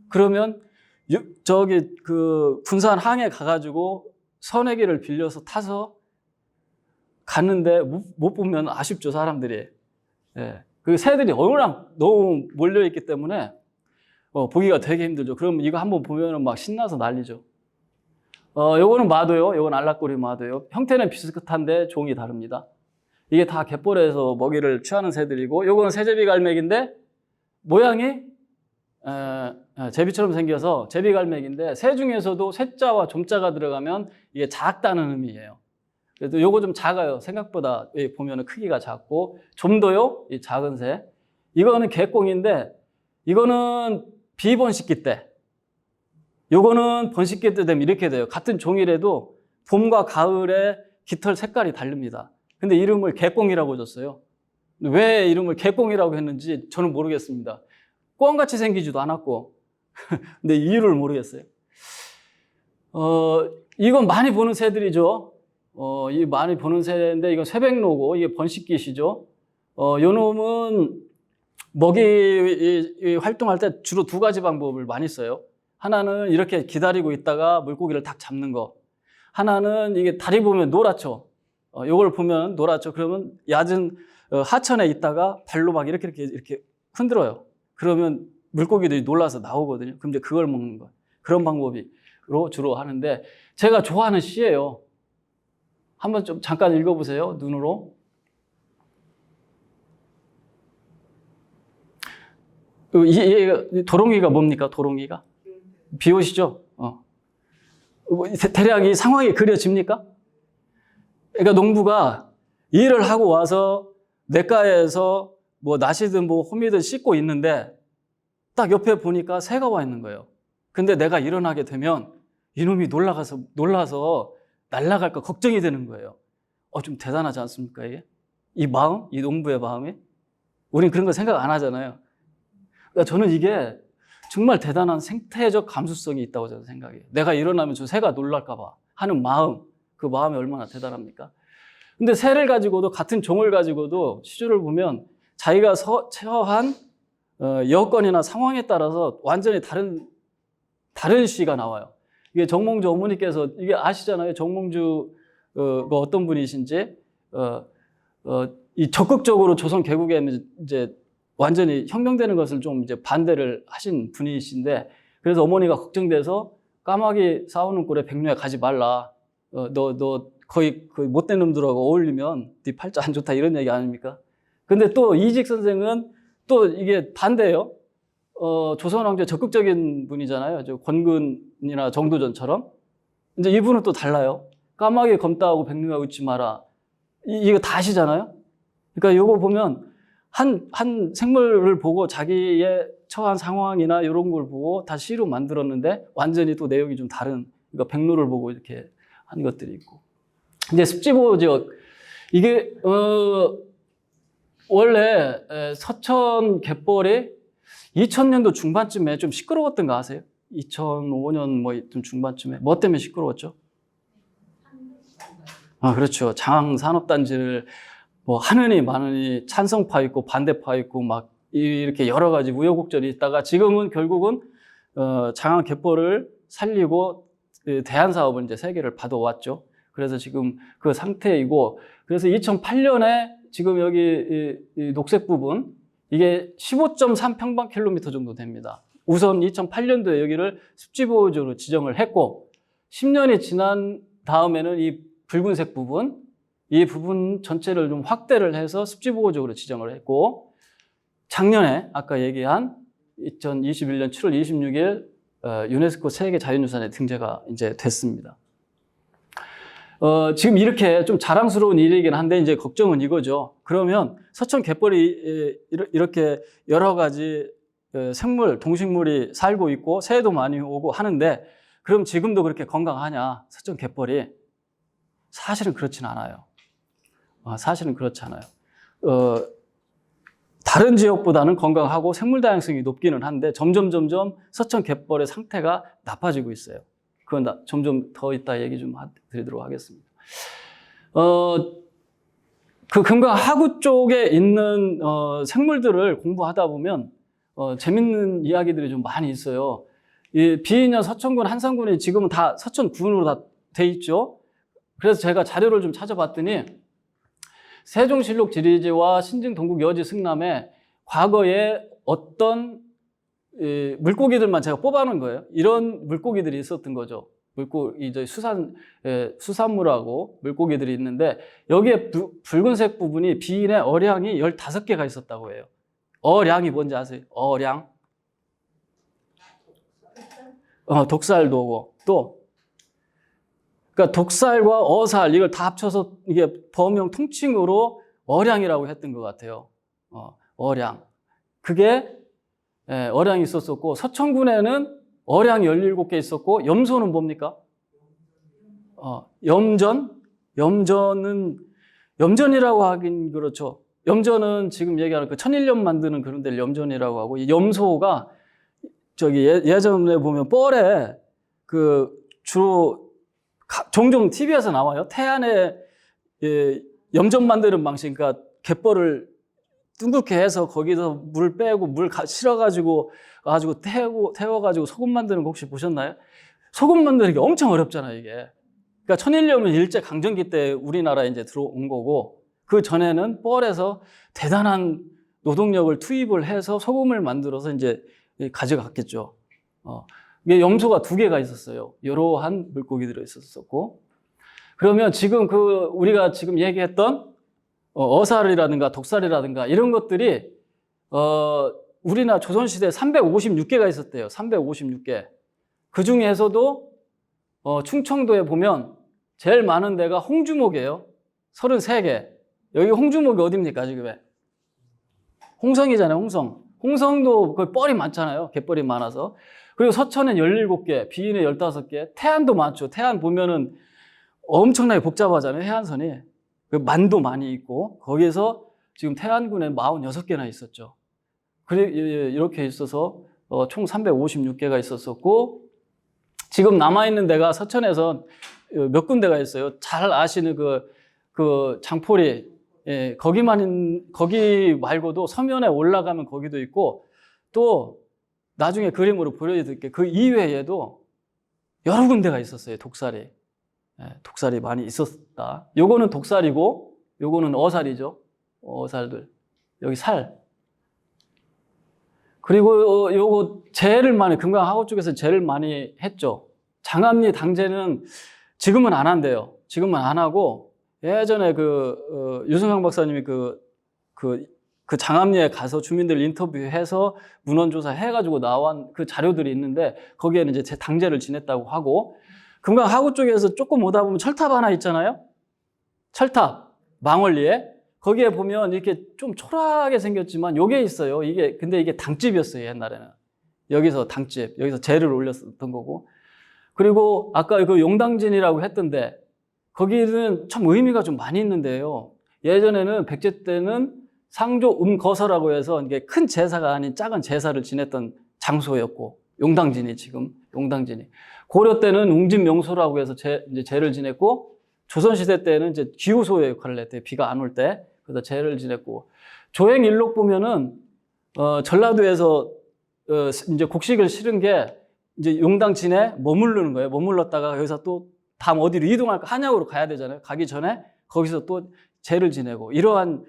그러면 저기 그 군산 항에 가가지고 선회기를 빌려서 타서 갔는데 못 보면 아쉽죠, 사람들이. 예. 그 새들이 워낙 너무 몰려있기 때문에 보기가 되게 힘들죠. 그러면 이거 한번 보면은 막 신나서 난리죠. 요거는 마도요. 요건 알락꼬리 마도요. 형태는 비슷한데 종이 다릅니다. 이게 다 갯벌에서 먹이를 취하는 새들이고, 요거는 새제비갈매기인데 모양이 제비처럼 생겨서 제비갈매기인데, 새 중에서도 쇠자와 좀자가 들어가면 이게 작다는 의미예요. 그래도 요거 좀 작아요. 생각보다 보면은 크기가 작고, 좀 더요, 이 작은 새. 이거는 개꽁인데, 이거는 비번식기 때. 요거는 번식기 때 되면 이렇게 돼요. 같은 종이라도 봄과 가을에 깃털 색깔이 다릅니다. 근데 이름을 개꽁이라고 줬어요. 왜 이름을 개꽁이라고 했는지 저는 모르겠습니다. 꿩같이 생기지도 않았고. 근데 이유를 모르겠어요. 이건 많이 보는 새들이죠. 이 많이 보는 새인데, 이건 쇠백로고, 이게 번식기시죠. 요 놈은 먹이 활동할 때 주로 두 가지 방법을 많이 써요. 하나는 이렇게 기다리고 있다가 물고기를 딱 잡는 거. 하나는 이게 다리 보면 노랗죠. 요걸 보면 노랗죠. 그러면 얕은 하천에 있다가 발로 막 이렇게 흔들어요. 그러면 물고기들이 놀라서 나오거든요. 그럼 이제 그걸 먹는 거예요. 그런 방법으로 주로 하는데, 제가 좋아하는 시예요. 한번 좀 잠깐 읽어보세요, 눈으로. 도롱이가 뭡니까, 도롱이가? 비옷이죠? 대략 이 상황이 그려집니까? 그러니까 농부가 일을 하고 와서 냇가에서 뭐 낫이든 뭐 호미든 씻고 있는데, 딱 옆에 보니까 새가 와 있는 거예요. 근데 내가 일어나게 되면 이놈이 놀라서 날아갈까 걱정이 되는 거예요. 좀 대단하지 않습니까, 이게? 이 마음, 이 농부의 마음이? 우린 그런 거 생각 안 하잖아요. 그러니까 저는 이게 정말 대단한 생태적 감수성이 있다고 저는 생각해요. 내가 일어나면 저 새가 놀랄까 봐 하는 마음, 그 마음이 얼마나 대단합니까? 근데 새를 가지고도, 같은 종을 가지고도 시주를 보면 자기가 처한 여건이나 상황에 따라서 완전히 다른 시가 나와요. 이게 정몽주 어머니께서, 이게 아시잖아요. 정몽주가 어떤 분이신지. 이 적극적으로 조선 개국에 이제 완전히 혁명되는 것을 좀 이제 반대를 하신 분이신데, 그래서 어머니가 걱정돼서 까마귀 싸우는 꼴에 백로에 가지 말라. 너 거의 그 못된 놈들하고 어울리면 네 팔자 안 좋다 이런 얘기 아닙니까? 근데 또 이직 선생은 또 이게 반대예요. 조선 왕조 적극적인 분이잖아요. 저 권근이나 정도전처럼. 이제 이분은 또 달라요. 까마귀 검다하고 백로에 웃지 마라. 이거 다 아시잖아요. 그러니까 이거 보면 한 생물을 보고 자기의 처한 상황이나 이런 걸 보고 다 시로 만들었는데 완전히 또 내용이 좀 다른, 그러니까 백로를 보고 이렇게 한 것들이 있고. 이제 습지보지역, 이게 원래 서천 갯벌이 2000년도 중반쯤에 좀 시끄러웠던 거 아세요? 2005년 뭐 이쯤 중반쯤에. 뭐 때문에 시끄러웠죠? 그렇죠. 장항산업단지를 뭐 하느니 마느니 찬성파 있고 반대파 있고 막 이렇게 여러 가지 우여곡절이 있다가 지금은 결국은 장항 갯벌을 살리고 대안 사업을 이제 세계를 받아왔죠. 그래서 지금 그 상태이고, 그래서 2008년에 지금 여기 이 녹색 부분 이게 15.3 평방킬로미터 정도 됩니다. 우선 2008년도에 여기를 습지보호지로 지정을 했고 10년이 지난 다음에는 이 붉은색 부분, 이 부분 전체를 좀 확대를 해서 습지보호지로 지정을 했고, 작년에 아까 얘기한 2021년 7월 26일 유네스코 세계 자연유산에 등재가 이제 됐습니다. 지금 이렇게 좀 자랑스러운 일이긴 한데 이제 걱정은 이거죠. 그러면 서천 갯벌이 이렇게 여러 가지 생물, 동식물이 살고 있고 새도 많이 오고 하는데 그럼 지금도 그렇게 건강하냐? 서천 갯벌이? 사실은 그렇진 않아요. 사실은 그렇지 않아요. 다른 지역보다는 건강하고 생물 다양성이 높기는 한데 점점 서천 갯벌의 상태가 나빠지고 있어요. 그건 점점 더 이따 얘기 좀 드리도록 하겠습니다. 그 금강 하구 쪽에 있는 생물들을 공부하다 보면 재밌는 이야기들이 좀 많이 있어요. 이 비인현 서천군, 한산군이 지금은 다 서천군으로 다 돼 있죠. 그래서 제가 자료를 좀 찾아봤더니 세종실록 지리지와 신증 동국 여지 승남에 과거에 어떤 물고기들만 제가 뽑아놓은 거예요. 이런 물고기들이 있었던 거죠. 이제 수산물하고 물고기들이 있는데 여기에 붉은색 부분이 비인의 어량이 15개가 있었다고 해요. 어량이 뭔지 아세요? 어량. 독살도 오고 또 그러니까 독살과 어살 이걸 다 합쳐서 이게 범용 통칭으로 어량이라고 했던 것 같아요. 어량. 그게 어량이 있었었고 서천군에는 어량이 17개 있었고 염소는 뭡니까? 염전이라고 하긴 그렇죠. 염전은 지금 얘기하는 그 천일염 만드는 그런 데를 염전이라고 하고 이 염소가 저기 예전에 보면 뻘에 그 주로 종종 TV에서 나와요. 태안에 염전 만드는 방식, 그러니까 갯벌을 둥글게 해서 거기서 물 빼고 물 실어가지고 태워가지고 소금 만드는 거 혹시 보셨나요? 소금 만드는 게 엄청 어렵잖아요, 이게. 그러니까 천일염은 일제 강점기 때 우리나라에 이제 들어온 거고 그 전에는 뻘에서 대단한 노동력을 투입을 해서 소금을 만들어서 이제 가져갔겠죠. 이게 염소가 2개가 있었어요. 이러한 물고기들이 있었고. 그러면 지금 우리가 지금 얘기했던 어살이라든가 독살이라든가 이런 것들이 우리나라 조선시대에 356개가 있었대요. 356개. 그 중에서도 충청도에 보면 제일 많은 데가 홍주목이에요. 33개. 여기 홍주목이 어디입니까, 지금? 홍성이잖아요, 홍성. 홍성도 그 뻘이 많잖아요. 갯벌이 많아서. 그리고 서천엔 17개, 비인에 15개, 태안도 많죠. 태안 보면은 엄청나게 복잡하잖아요, 해안선이. 만도 많이 있고, 거기에서 지금 태안군에 46개나 있었죠. 이렇게 있어서 총 356개가 있었었고, 지금 남아있는 데가 서천에서 몇 군데가 있어요. 잘 아시는 그 장포리, 거기 말고도 서면에 올라가면 거기도 있고, 또 나중에 그림으로 보여드릴게요. 그 이외에도 여러 군데가 있었어요, 독살이. 독살이 많이 있었다. 요거는 독살이고, 요거는 어살이죠. 어살들. 여기 살. 그리고 요거 재를 많이, 금강하구 쪽에서 재를 많이 했죠. 장암리 당재는 지금은 안 한대요. 지금은 안 하고, 예전에 유승강 박사님이 그 장암리에 가서 주민들 인터뷰해서 문헌조사 해가지고 나온 그 자료들이 있는데, 거기에는 이제 당재를 지냈다고 하고, 금강하구 쪽에서 조금 오다 보면 철탑 하나 있잖아요? 철탑, 망원리에. 거기에 보면 이렇게 좀 초라하게 생겼지만 요게 있어요. 근데 이게 당집이었어요, 옛날에는. 여기서 당집, 여기서 재를 올렸었던 거고. 그리고 아까 그 용당진이라고 했던데, 거기는 참 의미가 좀 많이 있는데요. 예전에는 백제 때는 상조 음거서라고 해서 이게 큰 제사가 아닌 작은 제사를 지냈던 장소였고, 용당진이 지금, 용당진이. 고려 때는 웅진명소라고 해서 이제 제를 지냈고, 조선시대 때는 이제 기후소의 역할을 했대요. 비가 안 올 때. 그래서 제를 지냈고, 조행일록 보면은, 전라도에서, 이제 곡식을 실은 게, 이제 용당진에 머무르는 거예요. 머물렀다가 여기서 또 다음 어디로 이동할까? 한양으로 가야 되잖아요. 가기 전에 거기서 또 제를 지내고, 이러한,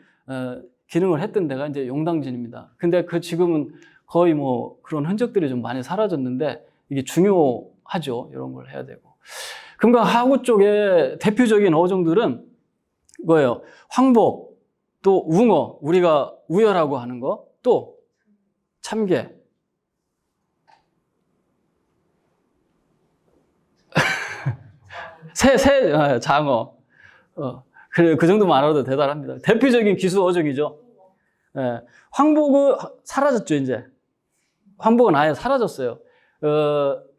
기능을 했던 데가 이제 용당진입니다. 근데 지금은 거의 뭐 그런 흔적들이 좀 많이 사라졌는데, 이게 중요하죠. 이런 걸 해야 되고. 금강하구 쪽에 대표적인 어종들은 뭐예요? 황복, 또 웅어, 우리가 우열하고 하는 거, 또 참개. 장어. 그래, 그 정도만 알아도 대단합니다. 대표적인 기수 어종이죠. 예. 황복은 사라졌죠, 이제. 황복은 아예 사라졌어요.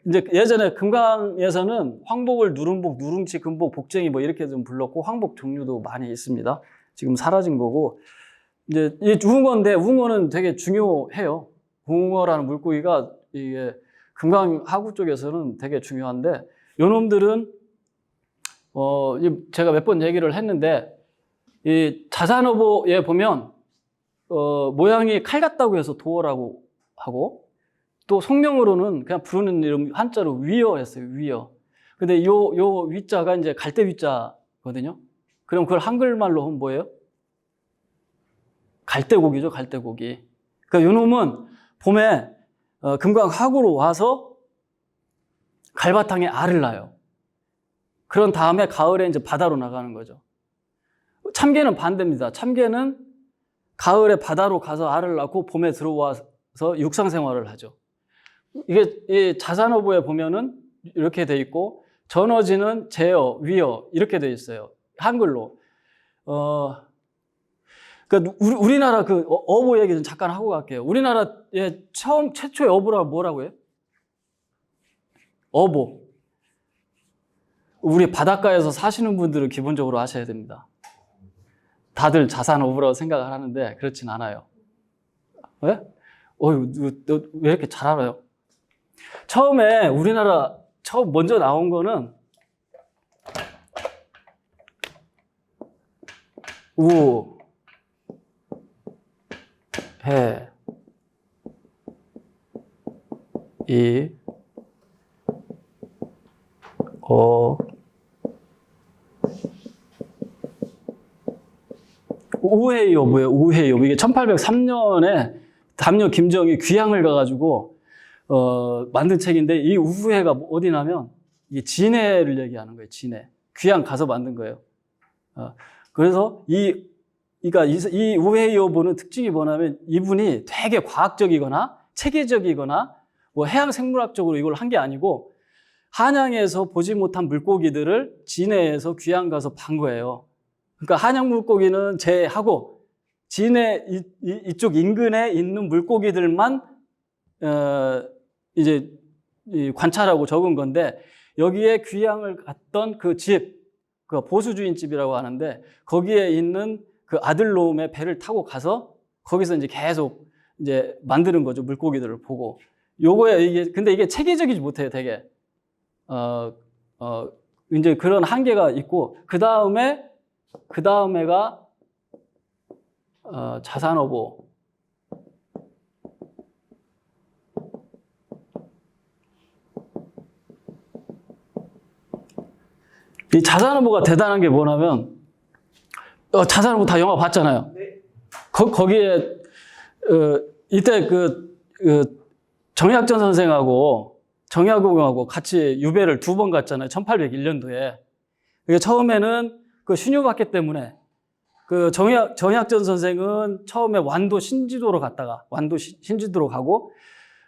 이제 예전에 금강에서는 황복을 누름복, 누룽치, 금복, 복쟁이 뭐 이렇게 좀 불렀고, 황복 종류도 많이 있습니다. 지금 사라진 거고. 이제 이 웅어인데, 웅어는 되게 중요해요. 웅어라는 물고기가 이게 금강하구 쪽에서는 되게 중요한데, 요 놈들은 제가 몇 번 얘기를 했는데, 이 자산어보에 보면, 모양이 칼 같다고 해서 도어라고 하고, 또 속명으로는 그냥 부르는 이름 한자로 위어 했어요, 위어. 근데 요 위자가 이제 갈대 위자거든요. 그럼 그걸 한글말로 하면 뭐예요? 갈대고기죠, 갈대고기. 그러니까 요 놈은 봄에, 금강하구로 와서 갈바탕에 알을 낳아요. 그런 다음에 가을에 이제 바다로 나가는 거죠. 참개는 반대입니다. 참개는 가을에 바다로 가서 알을 낳고 봄에 들어와서 육상 생활을 하죠. 이게 이 자산어부에 보면은 이렇게 돼 있고, 전어지는 제어, 위어 이렇게 돼 있어요. 한글로. 그러니까 우리나라 어부 얘기 좀 잠깐 하고 갈게요. 우리나라의 최초의 어부라고 뭐라고 해요? 어부. 우리 바닷가에서 사시는 분들은 기본적으로 아셔야 됩니다. 다들 자산어부라고 생각을 하는데 그렇진 않아요. 왜? 왜 이렇게 잘 알아요? 처음에 우리나라 먼저 나온 거는 우, 해, 이, 우회요, 뭐예요? 우회요. 이게 1803년에 담요 김정이 귀향을 가가지고, 만든 책인데, 이 우회가 어디냐면, 이게 진해를 얘기하는 거예요, 진해. 귀향 가서 만든 거예요. 그래서 이 우회요 보는 특징이 뭐냐면, 이분이 되게 과학적이거나, 체계적이거나, 뭐 해양생물학적으로 이걸 한 게 아니고, 한양에서 보지 못한 물고기들을 진해에서 귀향 가서 판 거예요. 그러니까 한양 물고기는 제하고 진해 이쪽 인근에 있는 물고기들만 이제 관찰하고 적은 건데, 여기에 귀향을 갔던 그 집, 그 보수주인집이라고 하는데, 거기에 있는 그 아들놈의 배를 타고 가서 거기서 이제 계속 이제 만드는 거죠, 물고기들을 보고. 근데 이게 체계적이지 못해요, 되게. 이제 그런 한계가 있고, 그 다음에가 자산어보. 이 자산어보가 대단한 게 뭐냐면, 자산어보 다 영화 봤잖아요. 네. 거기에 이때 정약전 선생하고 정약용하고 같이 유배를 2번 갔잖아요. 1801년도에. 그게 처음에는 그 신유박해 때문에 그 정약전 선생은 처음에 완도 신지도로 갔다가 신지도로 가고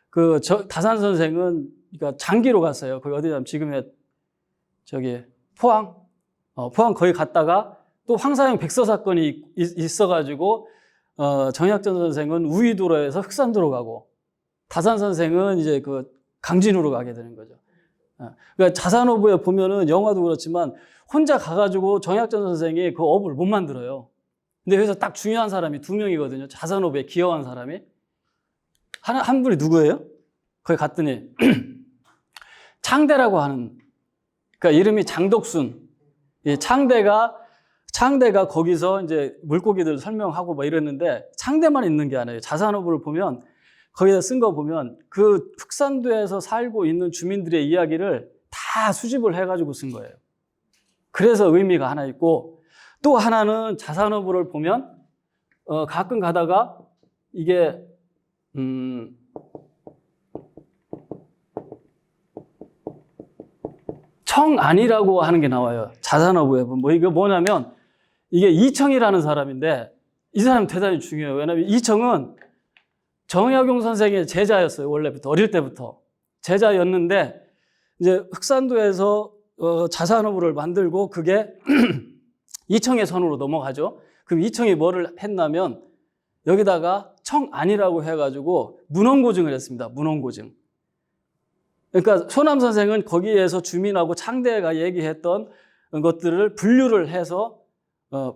그 다산 선생은 그러니까 장기로 갔어요. 거기 어디냐면 지금의 저기 포항 거기 갔다가 또 황사형 백서 사건이 있어가지고 정약전 선생은 우이도로에서 흑산도로 가고 다산 선생은 이제 그 강진으로 가게 되는 거죠. 그러니까 자산어부에 보면은 영화도 그렇지만 혼자 가가지고 정약전 선생이 그 어부를 못 만들어요. 근데 여기서 딱 중요한 사람이 2명이거든요. 자산어부에 기여한 사람이. 한 분이 누구예요? 거기 갔더니 창대라고 하는, 그러니까 이름이 장덕순. 이 창대가 거기서 이제 물고기들 설명하고 뭐 이랬는데 창대만 있는 게 아니에요. 자산어부를 보면 거기다 쓴 거 보면 그 흑산도에서 살고 있는 주민들의 이야기를 다 수집을 해가지고 쓴 거예요. 그래서 의미가 하나 있고, 또 하나는 자산어부를 보면 가끔 가다가 이게 청안이라고 하는 게 나와요. 자산어부에 보면. 이게 뭐냐면 이게 이청이라는 사람인데 이 사람이 대단히 중요해요. 왜냐하면 이청은 정약용 선생의 제자였어요. 원래부터, 어릴 때부터 제자였는데 이제 흑산도에서 자산어부를 만들고 그게 이청의 손으로 넘어가죠. 그럼 이청이 뭐를 했냐면 여기다가 청안이라고 해가지고 문헌고증을 했습니다. 문헌고증. 그러니까 소남 선생은 거기에서 주민하고 창대가 얘기했던 것들을 분류를 해서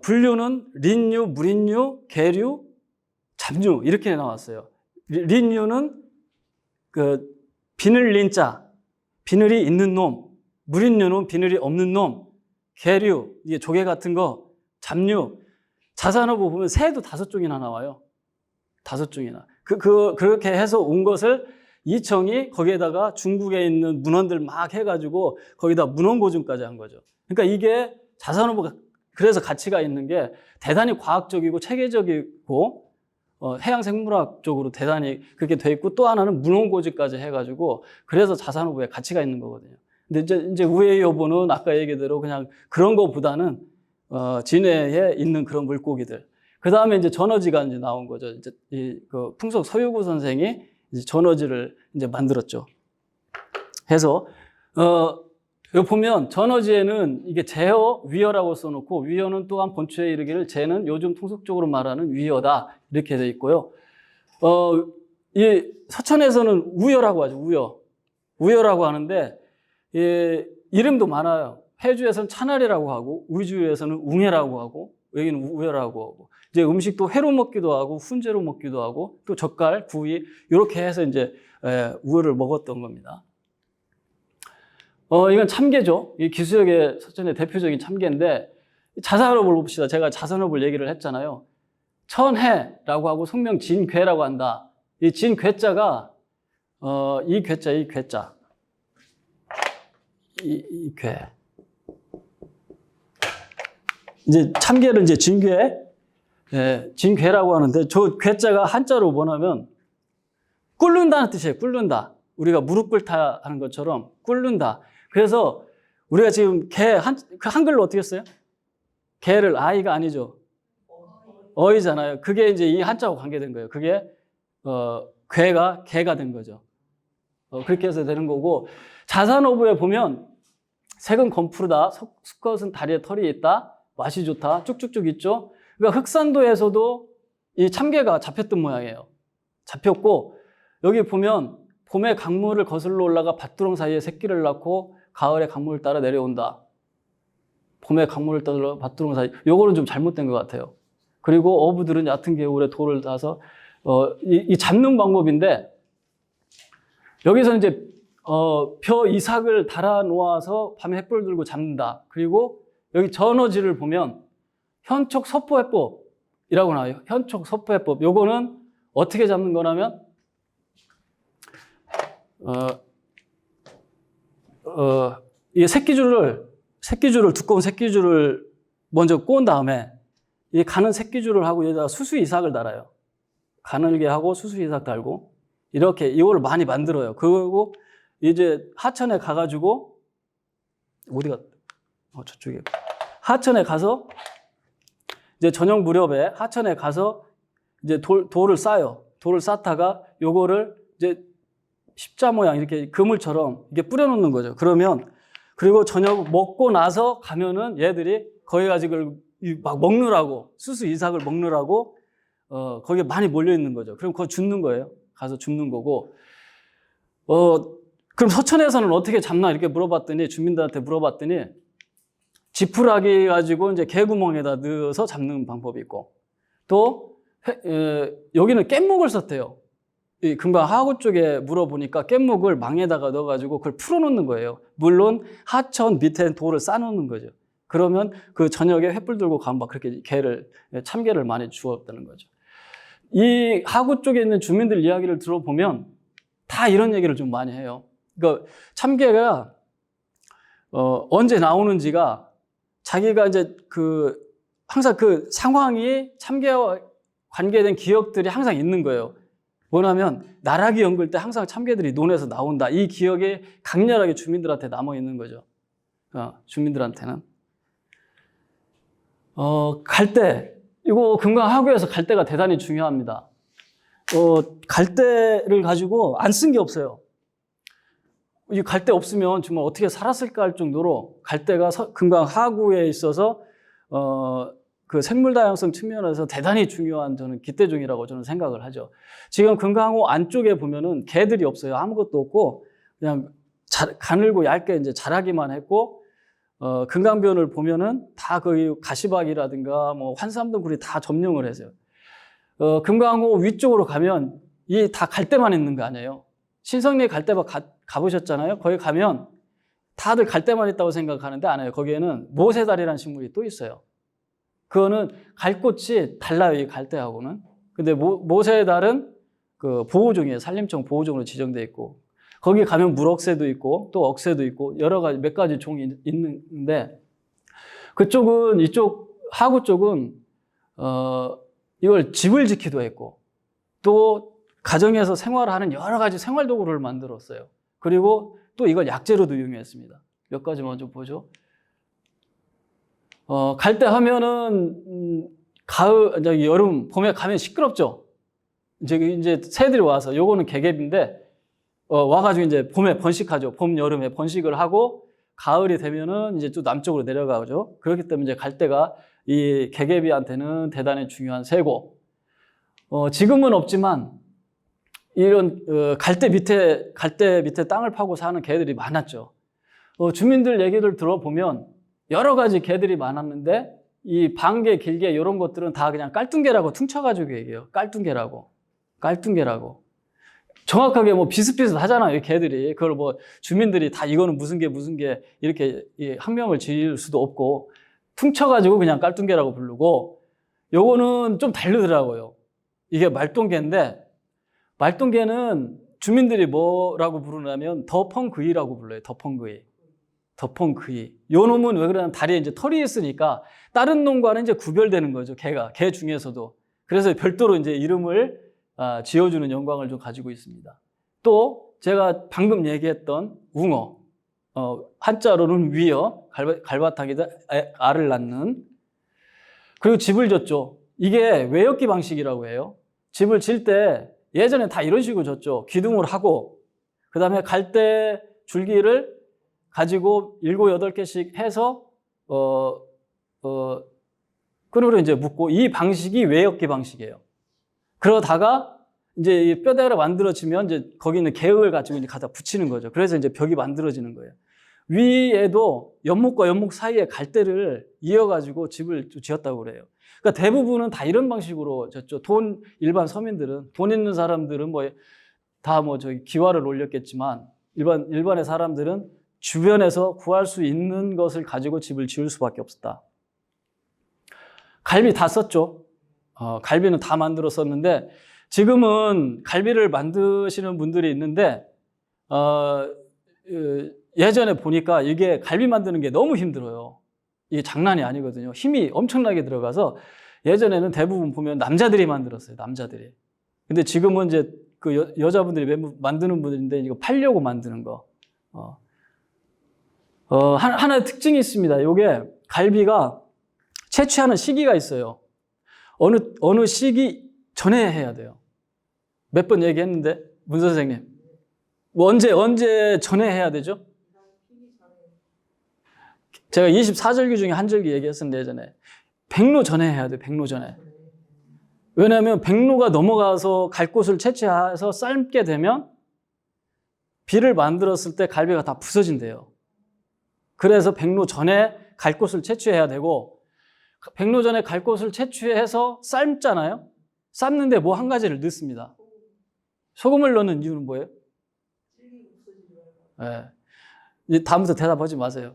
분류는 린류, 무린류, 계류, 잡류 이렇게 나왔어요. 린류는 그 비늘 린자, 비늘이 있는 놈, 무린류는 비늘이 없는 놈, 계류, 이게 조개 같은 거, 잡류. 자산어부 보면 새도 5종이나 나와요. 5종이나. 그렇게 해서 온 것을 이청이 거기에다가 중국에 있는 문헌들 막 해가지고 거기다 문헌고증까지 한 거죠. 그러니까 이게 자산어부가 그래서 가치가 있는 게 대단히 과학적이고 체계적이고 해양생물학 쪽으로 대단히 그렇게 돼 있고, 또 하나는 문헌고증까지 해가지고 그래서 자산어부에 가치가 있는 거거든요. 근데 이제 우회 여부는 아까 얘기대로 그냥 그런 거보다는 진해에 있는 그런 물고기들. 그 다음에 이제 전어지가 이제 나온 거죠. 이제 그 풍속 서유구 선생이 이제 전어지를 이제 만들었죠. 해서 여기 보면 전어지에는 이게 제어, 위어라고 써놓고, 위어는 또한 본초에 이르기를 제는 요즘 통속적으로 말하는 위어다 이렇게 돼 있고요. 이 서천에서는 우여라고 하죠. 우여라고 하는데 이름도 많아요. 해주에서는 차날이라고 하고, 우주에서는 웅해라고 하고, 여기는 우여라고 하고, 이제 음식도 회로 먹기도 하고, 훈제로 먹기도 하고, 또 젓갈, 구이 이렇게 해서 이제 우여를 먹었던 겁니다. 이건 참게죠. 이 기수역의 서천의 대표적인 참게인데, 자산어부를 봅시다. 제가 자산어부를 얘기를 했잖아요. 천해라고 하고 성명 진괴라고 한다. 이 진괴자가 이 괴자. 이 괴. 이제 참게를 이제 진괴라고 하는데, 저 괴자가 한자로 뭐냐면 꿇는다는 뜻이에요. 꿇는다. 우리가 무릎 꿇다 하는 것처럼 꿇는다. 그래서 우리가 지금 그 한글로 어떻게 써요? 개를 아이가 아니죠. 어이잖아요. 그게 이제 이 한자하고 관계된 거예요. 그게 괴가 개가 된 거죠. 그렇게 해서 되는 거고, 자산어부에 보면 색은 검푸르다, 수컷은 다리에 털이 있다, 맛이 좋다, 쭉쭉쭉 있죠. 그러니까 흑산도에서도 이 참게가 잡혔던 모양이에요. 잡혔고, 여기 보면 봄에 강물을 거슬러 올라가 밭두렁 사이에 새끼를 낳고 가을에 강물을 따라 내려온다. 봄에 강물을 따라 밭두렁 사이. 요거는 좀 잘못된 것 같아요. 그리고 어부들은 얕은 개울에 돌을 따서 이 잡는 방법인데, 여기서 이제 벼 이삭을 달아 놓아서 밤에 햇불 들고 잡는다. 그리고 여기 전어지를 보면 현촉 서포해법이라고 나와요. 현촉 서포해법. 요거는 어떻게 잡는 거냐면 이 새끼줄을 두꺼운 새끼줄을 먼저 꼬은 다음에 이 가는 새끼줄을 하고 여기다가 수수 이삭을 달아요. 가늘게 하고 수수 이삭 달고, 이렇게 이거를 많이 만들어요. 그리고 이제 하천에 가가지고 어디가 저쪽에 하천에 가서 이제 저녁 무렵에 하천에 가서 이제 돌을 쌓아요. 돌을 쌓다가 요거를 이제 십자 모양 이렇게 그물처럼 이게 뿌려놓는 거죠. 그러면 그리고 저녁 먹고 나서 가면은 얘들이 거기 가지고 막 먹느라고 수수 이삭을 먹느라고 거기에 많이 몰려 있는 거죠. 그럼 그거 줍는 거예요. 가서 줍는 거고 그럼 서천에서는 어떻게 잡나 이렇게 물어봤더니 주민들한테 물어봤더니 지푸라기 가지고 이제 개구멍에다 넣어서 잡는 방법이 있고 또 여기는 깻묵을 썼대요. 이 금방 하구 쪽에 물어보니까 깻묵을 망에다가 넣어가지고 그걸 풀어놓는 거예요. 물론 하천 밑에 돌을 쌓아놓는 거죠. 그러면 그 저녁에 횃불 들고 가면 막 그렇게 참개를 많이 주었다는 거죠. 이 하구 쪽에 있는 주민들 이야기를 들어보면 다 이런 얘기를 좀 많이 해요. 그러니까 참개가 언제 나오는지가 자기가 이제 항상 그 상황이 참개와 관계된 기억들이 항상 있는 거예요. 뭐냐면 나락이 엉글 때 항상 참개들이 논에서 나온다. 이 기억이 강렬하게 주민들한테 남아 있는 거죠. 주민들한테는 갈대 이거 금강하구에서 갈대가 대단히 중요합니다. 갈대를 가지고 안 쓴 게 없어요. 이 갈대 없으면 정말 어떻게 살았을까 할 정도로 갈대가 금강하구에 있어서 그 생물 다양성 측면에서 대단히 중요한 저는 기대종이라고 저는 생각을 하죠. 지금 금강호 안쪽에 보면은 개들이 없어요. 아무것도 없고 그냥 가늘고 얇게 이제 자라기만 했고 금강변을 보면은 다 거기 가시박이라든가 뭐 환삼등굴이 다 점령을 해서요. 금강호 위쪽으로 가면 이 다 갈대만 있는 거 아니에요. 신성리 갈대밭 가보셨잖아요. 거기 가면 다들 갈대만 있다고 생각하는데 아니에요. 거기에는 모세달이라는 식물이 또 있어요. 그거는 갈꽃이 달라요, 이 갈대하고는. 근데 모세달은 그 보호종이에요. 산림청 보호종으로 지정되어 있고. 거기 가면 물억새도 있고, 또 억새도 있고, 여러 가지, 몇 가지 종이 있는데, 그쪽은, 이쪽, 하구 쪽은, 이걸 집을 지키도 했고, 또 가정에서 생활하는 여러 가지 생활도구를 만들었어요. 그리고 또 이걸 약재로도 이용했습니다. 몇 가지 먼저 보죠. 갈대 하면은, 가을, 이제 여름, 봄에 가면 시끄럽죠? 이제 새들이 와서, 요거는 개개비인데, 와가지고 이제 봄에 번식하죠. 봄, 여름에 번식을 하고, 가을이 되면은 이제 또 남쪽으로 내려가죠. 그렇기 때문에 이제 갈대가 이 개개비한테는 대단히 중요한 새고, 지금은 없지만, 이런, 갈대 밑에 땅을 파고 사는 개들이 많았죠. 주민들 얘기를 들어보면, 여러 가지 개들이 많았는데 이 반개, 길게 이런 것들은 다 그냥 깔뚱개라고 퉁쳐가지고 얘기해요. 깔뚱개라고. 정확하게 뭐 비슷비슷하잖아요, 이 개들이. 그걸 뭐 주민들이 다 이거는 무슨 개 이렇게 학명을 지을 수도 없고 퉁쳐가지고 그냥 깔뚱개라고 부르고 요거는 좀 다르더라고요. 이게 말똥개인데 말똥개는 주민들이 뭐라고 부르냐면 더펑그이라고 불러요. 더펑그이. 요 놈은 왜 그러냐면 다리에 이제 털이 있으니까 다른 놈과는 이제 구별되는 거죠. 개 중에서도. 그래서 별도로 이제 이름을 지어주는 영광을 좀 가지고 있습니다. 또 제가 방금 얘기했던 웅어, 한자로는 위어, 갈바탕에다 알을 낳는. 그리고 집을 졌죠. 이게 외역기 방식이라고 해요. 집을 질 때 예전에 다 이런 식으로 졌죠. 기둥을 하고 그 다음에 갈대 줄기를 가지고 7, 8개씩 해서, 끈으로 이제 묶고, 이 방식이 외역기 방식이에요. 그러다가, 이제 이 뼈대가 만들어지면, 이제 거기 있는 개을 가지고 이제 갖다 붙이는 거죠. 그래서 이제 벽이 만들어지는 거예요. 위에도 연목과 연목 사이에 갈대를 이어가지고 집을 지었다고 그래요. 그러니까 대부분은 다 이런 방식으로 졌죠. 일반 서민들은, 돈 있는 사람들은 다 기와를 올렸겠지만, 일반의 사람들은 주변에서 구할 수 있는 것을 가지고 집을 지을 수밖에 없었다. 갈비 다 썼죠. 갈비는 다 만들었었는데 지금은 갈비를 만드시는 분들이 있는데 예전에 보니까 이게 갈비 만드는 게 너무 힘들어요. 이게 장난이 아니거든요. 힘이 엄청나게 들어가서 예전에는 대부분 보면 남자들이 만들었어요. 남자들이. 근데 지금은 이제 그 여자분들이 만드는 분들인데 이거 팔려고 만드는 거. 하나의 특징이 있습니다. 요게 갈비가 채취하는 시기가 있어요. 어느 시기 전에 해야 돼요. 몇 번 얘기했는데, 문 선생님. 언제 전에 해야 되죠? 제가 24절기 중에 한 절기 얘기했었는데, 예전에. 백로 전에 해야 돼요, 백로 전에. 왜냐하면 백로가 넘어가서 갈 곳을 채취해서 삶게 되면 비를 만들었을 때 갈비가 다 부서진대요. 그래서 백로 전에 갈 곳을 채취해야 되고, 백로 전에 갈 곳을 채취해서 삶잖아요. 삶는데 뭐 한 가지를 넣습니다. 소금을 넣는 이유는 뭐예요? 네. 다음부터 대답하지 마세요.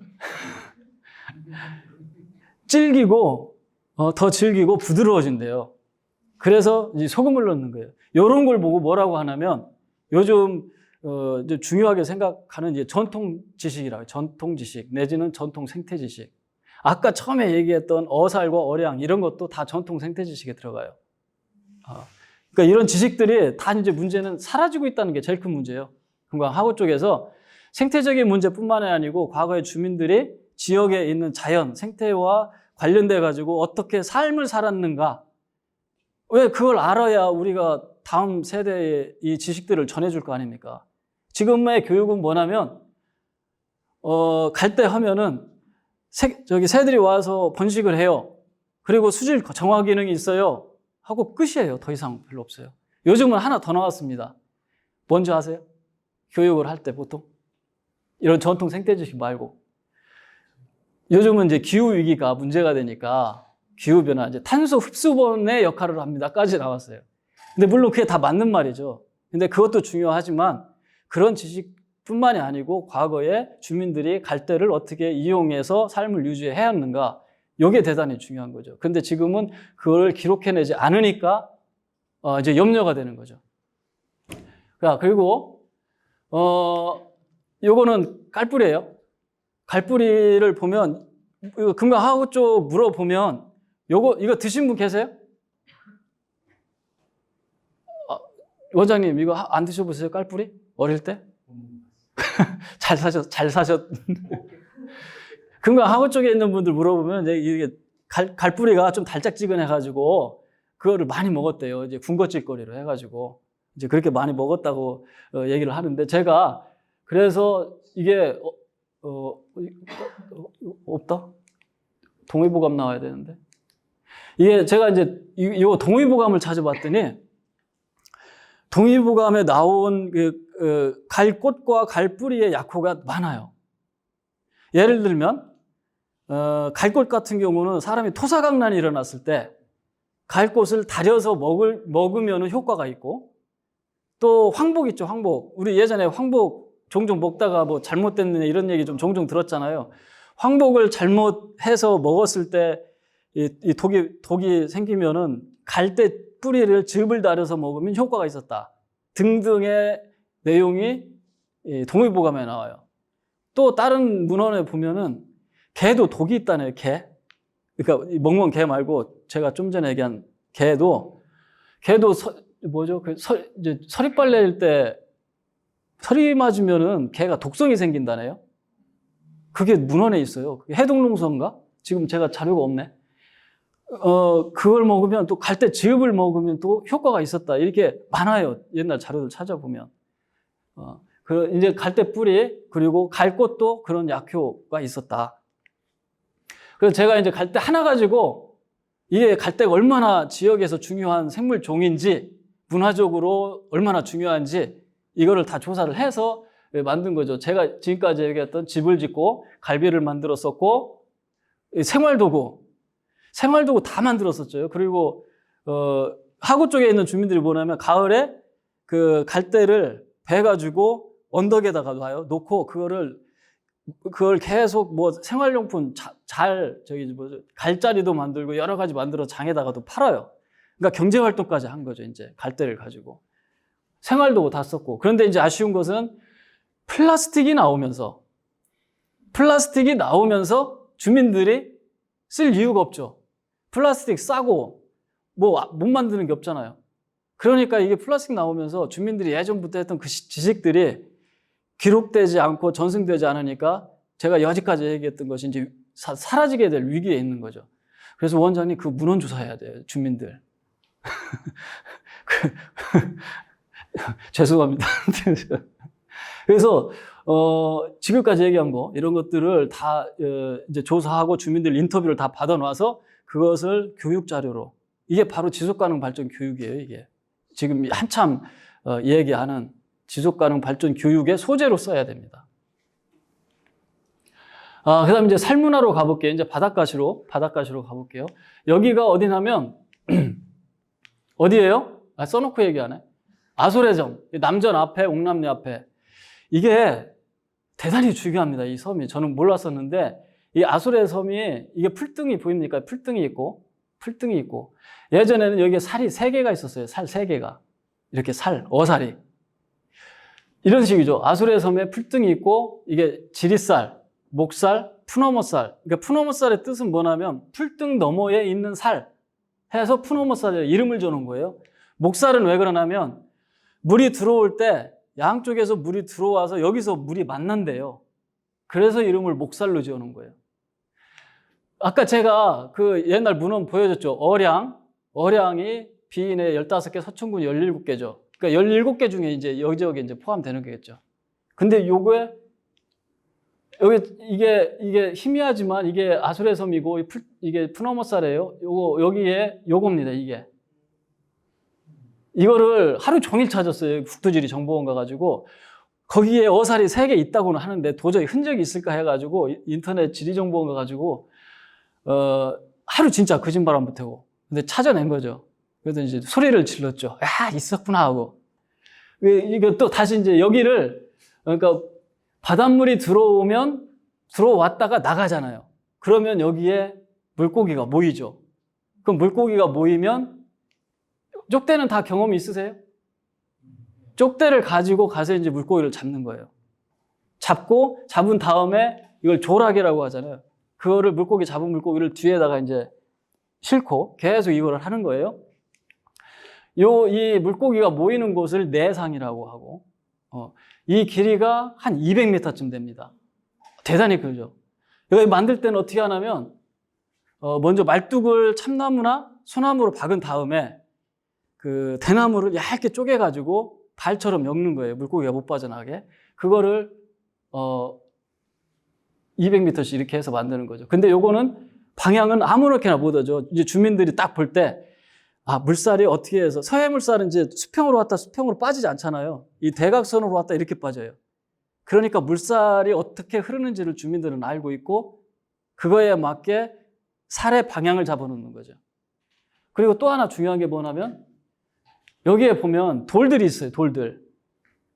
더 질기고 부드러워진대요. 그래서 이제 소금을 넣는 거예요. 이런 걸 보고 뭐라고 하냐면 요즘 이제 중요하게 생각하는 이제 전통 지식이라고 해요. 전통 지식 내지는 전통 생태 지식. 아까 처음에 얘기했던 어살과 어량 이런 것도 다 전통 생태 지식에 들어가요. 그러니까 이런 지식들이 다 이제 문제는 사라지고 있다는 게 제일 큰 문제예요. 금강하구 쪽에서 생태적인 문제뿐만이 아니고 과거의 주민들이 지역에 있는 자연, 생태와 관련돼 가지고 어떻게 삶을 살았는가. 왜 그걸 알아야 우리가 다음 세대에 이 지식들을 전해줄 거 아닙니까? 지금의 교육은 뭐냐면 갈 때 하면은 새들이 와서 번식을 해요. 그리고 수질 정화 기능이 있어요. 하고 끝이에요. 더 이상 별로 없어요. 요즘은 하나 더 나왔습니다. 뭔지 아세요? 교육을 할 때 보통 이런 전통 생태 지식 말고 요즘은 이제 기후 위기가 문제가 되니까 기후 변화 이제 탄소 흡수본의 역할을 합니다까지 나왔어요. 근데 물론 그게 다 맞는 말이죠. 근데 그것도 중요하지만 그런 지식뿐만이 아니고 과거에 주민들이 갈대를 어떻게 이용해서 삶을 유지해야 하는가 이게 대단히 중요한 거죠. 근데 지금은 그걸 기록해내지 않으니까 이제 염려가 되는 거죠. 그리고 요거는 깔뿌리예요. 갈뿌리를 보면 금강하구 쪽 물어보면 이거 드신 분 계세요? 원장님 이거 안 드셔보세요? 깔뿌리? 어릴 때? 잘 사셨. 금강하구 쪽에 있는 분들 물어보면 이게 갈뿌리가 좀 달짝지근해가지고 그거를 많이 먹었대요. 이제 군것질거리로 해가지고 이제 그렇게 많이 먹었다고 얘기를 하는데 제가 그래서 이게 없다? 동의보감 나와야 되는데 이게 제가 이제 이 동의보감을 찾아봤더니 동의보감에 나온 갈꽃과 갈뿌리의 약효가 많아요. 예를 들면 갈꽃 같은 경우는 사람이 토사강난이 일어났을 때 갈꽃을 다려서 먹으면 효과가 있고 또 황복 있죠, 황복. 우리 예전에 황복 종종 먹다가 뭐 잘못됐느냐 이런 얘기 좀 종종 들었잖아요. 황복을 잘못해서 먹었을 때 이 독이 생기면은 갈대 뿌리를 즙을 다려서 먹으면 효과가 있었다. 등등의 내용이 동의보감에 나와요. 또 다른 문헌에 보면은 개도 독이 있다네요, 개. 그러니까 먹는 개 말고 제가 좀 전에 얘기한 개도 뭐죠? 이제 서리빨래일 때 서리 맞으면은 개가 독성이 생긴다네요. 그게 문헌에 있어요. 해독농서인가? 지금 제가 자료가 없네. 그걸 먹으면 또 갈대 즙을 먹으면 또 효과가 있었다. 이렇게 많아요. 옛날 자료들 찾아보면. 이제 갈대 뿌리 그리고 갈꽃도 그런 약효가 있었다. 그래서 제가 이제 갈대 하나 가지고 이게 갈대가 얼마나 지역에서 중요한 생물 종인지 문화적으로 얼마나 중요한지 이거를 다 조사를 해서 만든 거죠. 제가 지금까지 얘기했던 집을 짓고 갈비를 만들었었고 생활도구 다 만들었었죠. 그리고 하구 쪽에 있는 주민들이 뭐냐면 가을에 그 갈대를 베가지고 언덕에다가 놓고 그걸 계속 뭐 생활용품 갈자리도 만들고 여러 가지 만들어 장에다가도 팔아요. 그러니까 경제활동까지 한 거죠. 이제 갈대를 가지고 생활도구 다 썼고. 그런데 이제 아쉬운 것은 플라스틱이 나오면서 주민들이 쓸 이유가 없죠. 플라스틱 싸고 뭐 못 만드는 게 없잖아요. 그러니까 이게 플라스틱 나오면서 주민들이 예전부터 했던 그 지식들이 기록되지 않고 전승되지 않으니까 제가 여지까지 얘기했던 것이 이제 사라지게 될 위기에 있는 거죠. 그래서 원장님 그 문헌 조사해야 돼요, 주민들. 죄송합니다. 그래서 지금까지 얘기한 거 이런 것들을 다 이제 조사하고 주민들 인터뷰를 다 받아놔서 그것을 교육 자료로, 이게 바로 지속가능 발전 교육이에요. 이게 지금 한참 얘기하는 지속가능 발전 교육의 소재로 써야 됩니다. 그다음 이제 살문화로 가볼게요. 이제 바닷가시로 가볼게요. 여기가 어디냐면 어디예요? 써놓고 얘기하네. 아소레섬, 남전 앞에, 옥남리 앞에. 이게 대단히 중요합니다. 이 섬이. 저는 몰랐었는데 이 아소레섬이 이게 풀등이 보입니까? 풀등이 있고 예전에는 여기에 살이 3개가 있었어요. 살 3개가. 이렇게 어살이. 이런 식이죠. 아소레섬에 풀등이 있고 이게 지리살, 목살, 푸너머살. 그러니까 푸너머살의 뜻은 뭐냐면 풀등 너머에 있는 살 해서 푸너머살에 이름을 줘놓은 거예요. 목살은 왜 그러냐면 물이 들어올 때 양쪽에서 물이 들어와서 여기서 물이 만난대요. 그래서 이름을 목살로 지어놓은 거예요. 아까 제가 그 옛날 문헌 보여줬죠. 어량이 비인의 15개, 서천군이 17개죠. 그러니까 17개 중에 이제 여기저기 이제 포함되는 거겠죠. 근데 여기 이게 희미하지만 이게 아소레섬이고 이게 푸너머살이에요. 여기에 요겁니다. 이거를 하루 종일 찾았어요. 국토지리 정보원 가가지고 거기에 어살이 3개 있다고는 하는데 도저히 흔적이 있을까 해가지고 인터넷 지리정보원 가가지고 하루 진짜 거짓말 안 보태고 근데 찾아낸 거죠. 그래서 이제 소리를 질렀죠. 있었구나 하고. 이거 또 다시 이제 여기를, 그러니까 바닷물이 들어왔다가 나가잖아요. 그러면 여기에 물고기가 모이죠. 그럼 물고기가 모이면 쪽대는 다 경험이 있으세요? 쪽대를 가지고 가서 이제 물고기를 잡는 거예요. 잡은 다음에 이걸 조락이라고 하잖아요. 그거를 잡은 물고기를 뒤에다가 이제 싣고 계속 이거를 하는 거예요. 이 물고기가 모이는 곳을 내상이라고 하고, 이 길이가 한 200m쯤 됩니다. 대단히 크죠. 이거 만들 때는 어떻게 하냐면, 먼저 말뚝을 참나무나 소나무로 박은 다음에 그 대나무를 얇게 쪼개가지고 발처럼 엮는 거예요. 물고기가 못 빠져나가게. 그거를 200m씩 이렇게 해서 만드는 거죠. 근데 요거는 방향은 아무렇게나 못 하죠. 이제 주민들이 딱 볼 때 물살이 어떻게 해서 서해 물살은 이제 수평으로 왔다 수평으로 빠지지 않잖아요. 이 대각선으로 왔다 이렇게 빠져요. 그러니까 물살이 어떻게 흐르는지를 주민들은 알고 있고 그거에 맞게 살의 방향을 잡아놓는 거죠. 그리고 또 하나 중요한 게 뭐냐면 여기에 보면 돌들이 있어요. 돌들.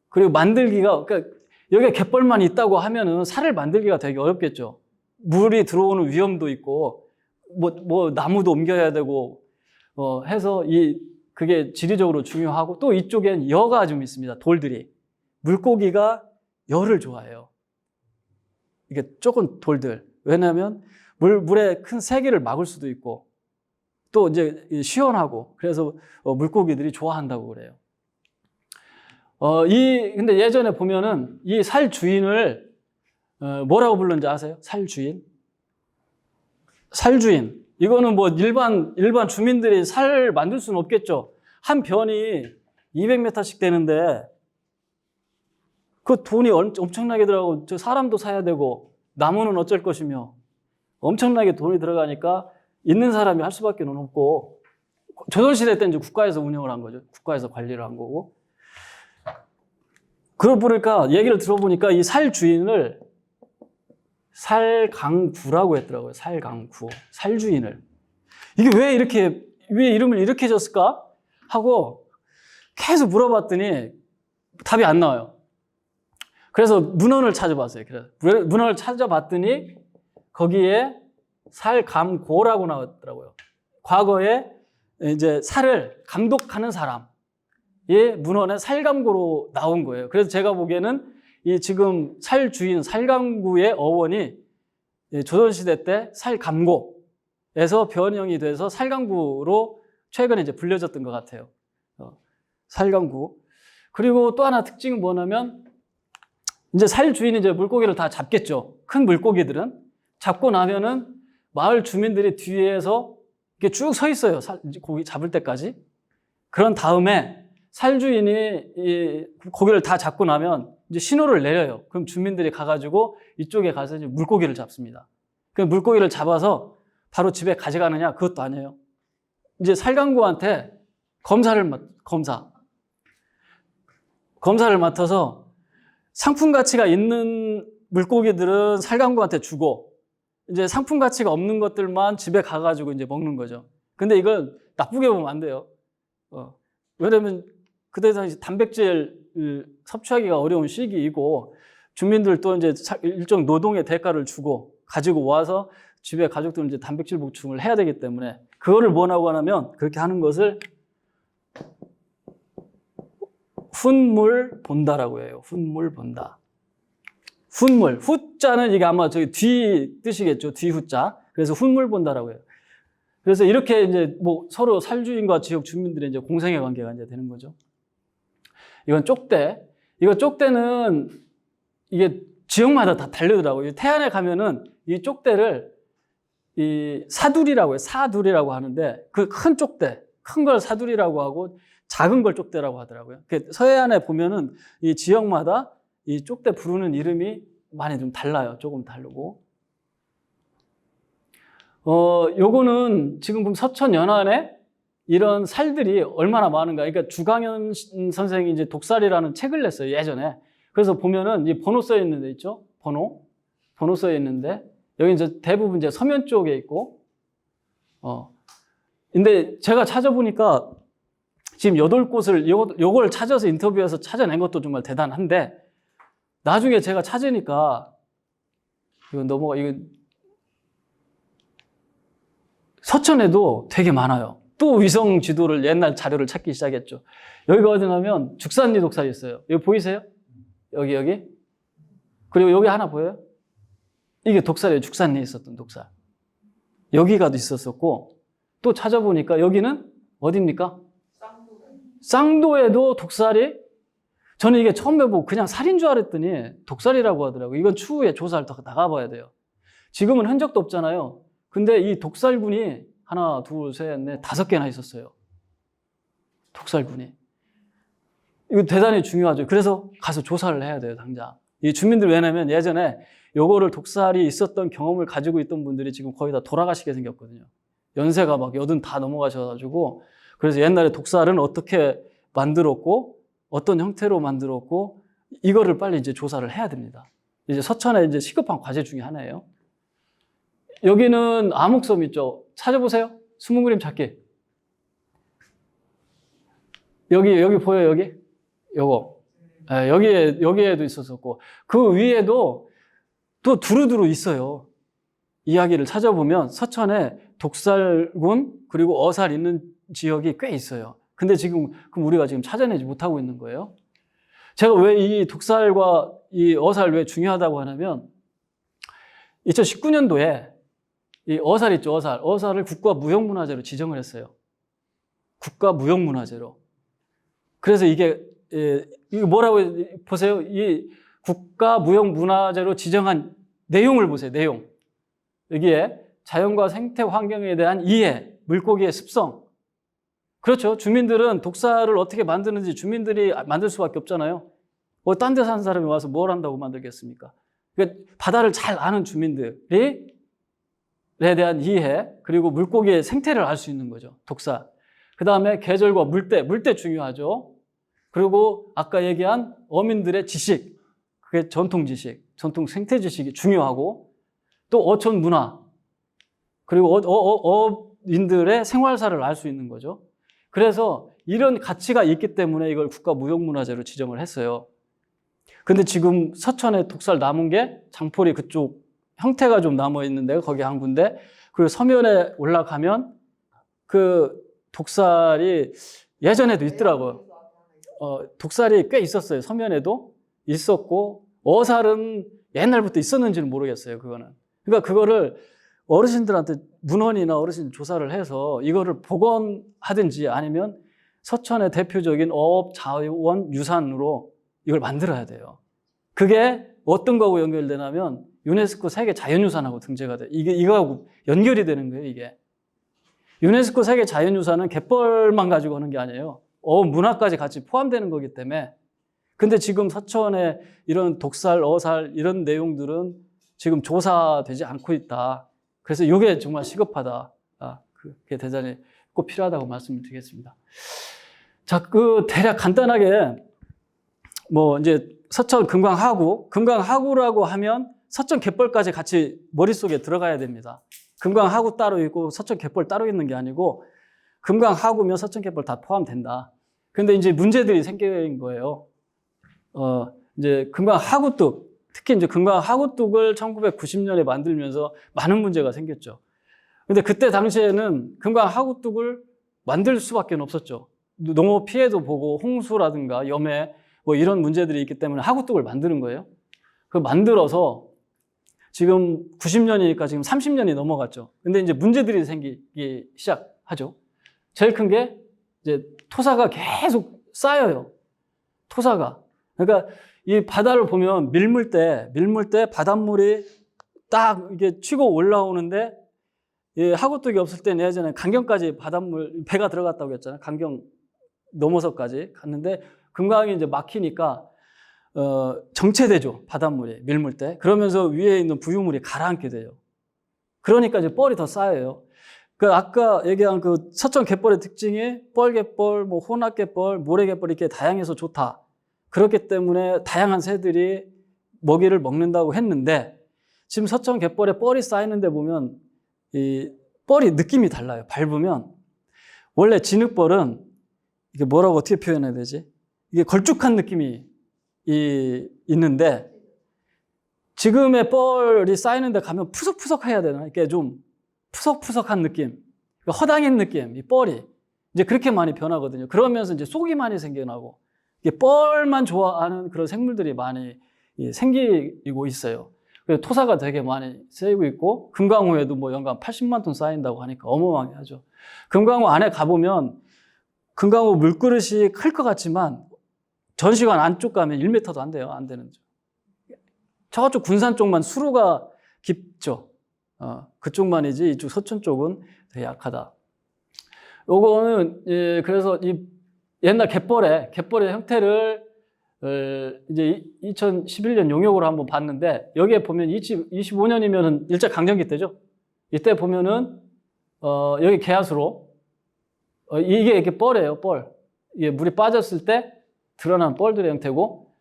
그리고 만들기가, 그러니까 여기에 갯벌만 있다고 하면은 살을 만들기가 되게 어렵겠죠. 물이 들어오는 위험도 있고 뭐 나무도 옮겨야 되고 해서 그게 지리적으로 중요하고 또 이쪽엔 여가 좀 있습니다. 돌들이. 물고기가 열을 좋아해요. 이게 조금 돌들. 왜냐하면 물의 큰 세기를 막을 수도 있고 또 이제 시원하고 그래서 물고기들이 좋아한다고 그래요. 근데 예전에 보면은 이 살 주인을 뭐라고 불렀는지 아세요? 살 주인? 살 주인. 이거는 뭐 일반 주민들이 살 만들 수는 없겠죠. 한 변이 200m씩 되는데 그 돈이 엄청나게 들어가고 저 사람도 사야 되고 나무는 어쩔 것이며 엄청나게 돈이 들어가니까 있는 사람이 할 수밖에 없고 조선시대 때는 이제 국가에서 운영을 한 거죠. 국가에서 관리를 한 거고. 그러고 보니까 얘기를 들어보니까 이 살 주인을 살강구라고 했더라고요. 살강구. 살 주인을. 이게 왜 이름을 이렇게 줬을까? 하고 계속 물어봤더니 답이 안 나와요. 그래서 문헌을 찾아봤어요. 문헌을 찾아봤더니 거기에 살감고라고 나왔더라고요. 과거에 이제 살을 감독하는 사람이 문헌에 살감고로 나온 거예요. 그래서 제가 보기에는 이 지금 살 주인 살감구의 어원이 조선시대 때 살감고에서 변형이 돼서 살감구로 최근에 이제 불려졌던 것 같아요. 살강구. 그리고 또 하나 특징은 뭐냐면 이제 살 주인이 이제 물고기를 다 잡겠죠. 큰 물고기들은 잡고 나면은 마을 주민들이 뒤에서 이렇게 쭉 서 있어요. 고기 잡을 때까지. 그런 다음에 살 주인이 이 고기를 다 잡고 나면 이제 신호를 내려요. 그럼 주민들이 가가지고 이쪽에 가서 이제 물고기를 잡습니다. 그 물고기를 잡아서 바로 집에 가져가느냐? 그것도 아니에요. 이제 살강구한테 검사를 맡아서 상품 가치가 있는 물고기들은 살강구한테 주고 이제 상품 가치가 없는 것들만 집에 가가지고 이제 먹는 거죠. 근데 이걸 나쁘게 보면 안 돼요. 왜냐면 그때 당시 단백질 섭취하기가 어려운 시기이고 주민들도 이제 일정 노동의 대가를 주고 가지고 와서 집에 가족들은 이제 단백질 보충을 해야 되기 때문에 그거를 뭐라고 하냐면 그렇게 하는 것을 훈물 본다라고 해요. 훈물 본다. 훈물. 후자는 이게 아마 저기 뒤 뜻이겠죠. 뒤 후자. 그래서 훈물 본다라고 해요. 그래서 이렇게 이제 뭐 서로 살주인과 지역 주민들의 이제 공생의 관계가 이제 되는 거죠. 이건 쪽대. 이거 쪽대는 이게 지역마다 다 다르더라고요. 태안에 가면은 이 쪽대를 이 사두리라고 해요. 사두리라고 하는데 그 큰 쪽대, 큰 걸 사두리라고 하고 작은 걸 쪽대라고 하더라고요. 서해안에 보면은 이 지역마다 이 쪽대 부르는 이름이 많이 좀 달라요. 조금 다르고. 요거는 지금 그럼 서천 연안에 이런 살들이 얼마나 많은가. 그러니까 주강현 선생이 이제 독살이라는 책을 냈어요. 예전에. 그래서 보면은 이 번호 써 있는 데 있죠. 번호 써 있는데 여기 이제 대부분 이제 서면 쪽에 있고. 근데 제가 찾아보니까 지금 8곳을 요걸 찾아서 인터뷰해서 찾아낸 것도 정말 대단한데 나중에 제가 찾으니까 이거 서천에도 되게 많아요. 또 위성 지도를 옛날 자료를 찾기 시작했죠. 여기가 어디냐면 죽산리 독살이 있어요. 여기 보이세요? 여기. 그리고 여기 하나 보여요? 이게 독살이에요. 죽산리에 있었던 독살. 여기가 있었었고 또 찾아보니까 여기는 어디입니까? 쌍도에도 독살이 저는 이게 처음에 보고 그냥 살인 줄 알았더니 독살이라고 하더라고요. 이건 추후에 조사를 더 나가봐야 돼요. 지금은 흔적도 없잖아요. 근데 이 독살군이 하나, 둘, 셋, 넷, 5개나 있었어요. 독살군이. 이거 대단히 중요하죠. 그래서 가서 조사를 해야 돼요, 당장. 이 주민들 왜냐면 예전에 요거를 독살이 있었던 경험을 가지고 있던 분들이 지금 거의 다 돌아가시게 생겼거든요. 연세가 막 80 다 넘어가셔가지고 그래서 옛날에 독살은 어떻게 만들었고 어떤 형태로 만들었고 이거를 빨리 이제 조사를 해야 됩니다. 이제 서천에 이제 시급한 과제 중에 하나예요. 여기는 암흑섬 있죠. 찾아보세요. 숨은 그림 찾기. 여기 보여요, 여기? 요거. 네, 여기에도 있었었고. 그 위에도 또 두루두루 있어요. 이야기를 찾아보면 서천에 독살군 그리고 어살 있는 지역이 꽤 있어요. 근데 지금 그럼 우리가 지금 찾아내지 못하고 있는 거예요. 제가 왜 이 독살과 이 어살 왜 중요하다고 하냐면 2019년도에 이 어살 있죠, 어살을 국가무형문화재로 지정을 했어요. 국가무형문화재로. 그래서 이게 뭐라고 보세요? 이 국가무형문화재로 지정한 내용을 보세요. 내용. 여기에 자연과 생태 환경에 대한 이해, 물고기의 습성. 그렇죠. 주민들은 독살을 어떻게 만드는지 주민들이 만들 수밖에 없잖아요. 딴 데 사는 사람이 와서 뭘 한다고 만들겠습니까? 그러니까 바다를 잘 아는 주민들에 대한 이해, 그리고 물고기의 생태를 알 수 있는 거죠. 독살. 그 다음에 계절과 물때 중요하죠. 그리고 아까 얘기한 어민들의 지식, 그게 전통 지식, 전통 생태 지식이 중요하고 또 어촌 문화, 그리고 어민들의 생활사를 알 수 있는 거죠. 그래서 이런 가치가 있기 때문에 이걸 국가무형문화재로 지정을 했어요. 근데 지금 서천에 독살 남은 게 장포리 그쪽 형태가 좀 남아있는 데가 거기 한 군데, 그리고 서면에 올라가면 그 독살이 예전에도 있더라고요. 독살이 꽤 있었어요. 서면에도 있었고, 어살은 옛날부터 있었는지는 모르겠어요. 그거는. 그러니까 그거를 어르신들한테 문헌이나 어르신 조사를 해서 이거를 복원하든지 아니면 서천의 대표적인 어업 자원 유산으로 이걸 만들어야 돼요. 그게 어떤 거하고 연결되냐면 유네스코 세계 자연유산하고 등재가 돼. 이거하고 연결이 되는 거예요, 이게. 유네스코 세계 자연유산은 갯벌만 가지고 하는 게 아니에요. 어업 문화까지 같이 포함되는 거기 때문에. 근데 지금 서천에 이런 독살, 어살 이런 내용들은 지금 조사되지 않고 있다. 그래서 이게 정말 시급하다. 그게 대단히 꼭 필요하다고 말씀을 드리겠습니다. 자, 대략 간단하게 이제 서천 금강하구라고 하면 서천 갯벌까지 같이 머릿속에 들어가야 됩니다. 금강하구 따로 있고 서천 갯벌 따로 있는 게 아니고 금강하구면 서천 갯벌 다 포함된다. 근데 이제 문제들이 생긴 거예요. 이제 금강하구뚝, 특히 이제 금강하구뚝을 1990년에 만들면서 많은 문제가 생겼죠. 근데 그때 당시에는 금강하구뚝을 만들 수밖에 없었죠. 농업 피해도 보고 홍수라든가 염해 이런 문제들이 있기 때문에 하구뚝을 만드는 거예요. 그 만들어서 지금 90년이니까 지금 30년이 넘어갔죠. 근데 이제 문제들이 생기기 시작하죠. 제일 큰 게 이제 토사가 계속 쌓여요. 토사가. 그러니까 이 바다를 보면 밀물 때 바닷물이 딱 이게 치고 올라오는데 이 하구뚝이 없을 때는 예전에 강경까지 바닷물 배가 들어갔다고 했잖아요. 강경 넘어서까지 갔는데 금강이 이제 막히니까 정체되죠. 바닷물이 밀물 때. 그러면서 위에 있는 부유물이 가라앉게 돼요. 그러니까 이제 뻘이 더 쌓여요. 아까 얘기한 서천 갯벌의 특징이 뻘갯벌, 혼합갯벌, 모래갯벌 이렇게 다양해서 좋다. 그렇기 때문에 다양한 새들이 먹이를 먹는다고 했는데 지금 서천 갯벌에 뻘이 쌓이는 데 보면 이 뻘이 느낌이 달라요. 밟으면 원래 진흙벌은 이게 뭐라고 어떻게 표현해야 되지? 이게 걸쭉한 느낌이 있는데 지금의 뻘이 쌓이는 데 가면 푸석푸석해야 되나? 이게 좀 푸석푸석한 느낌, 허당인 느낌, 이 뻘이 이제 그렇게 많이 변하거든요. 그러면서 이제 속이 많이 생겨나고 이게 뻘만 좋아하는 그런 생물들이 많이 생기고 있어요. 그래서 토사가 되게 많이 쌓이고 있고 금강호에도 연간 80만 톤 쌓인다고 하니까 어마어마하게 하죠. 금강호 안에 가보면 금강호 물그릇이 클 것 같지만 전시관 안쪽 가면 1m도 안 돼요. 안 되는. 저쪽 군산 쪽만 수루가 깊죠. 그쪽만이지 이쪽 서천 쪽은 되게 약하다. 요거는 그래서 이 옛날 갯벌의 형태를 이제 2011년 용역으로 한번 봤는데 여기에 보면 25년이면은 일제 강점기 때죠. 이때 보면은 여기 개화수로 이게 이렇게 뻘이에요. 뻘. 이게 물이 빠졌을 때 드러난 뻘들의 형태고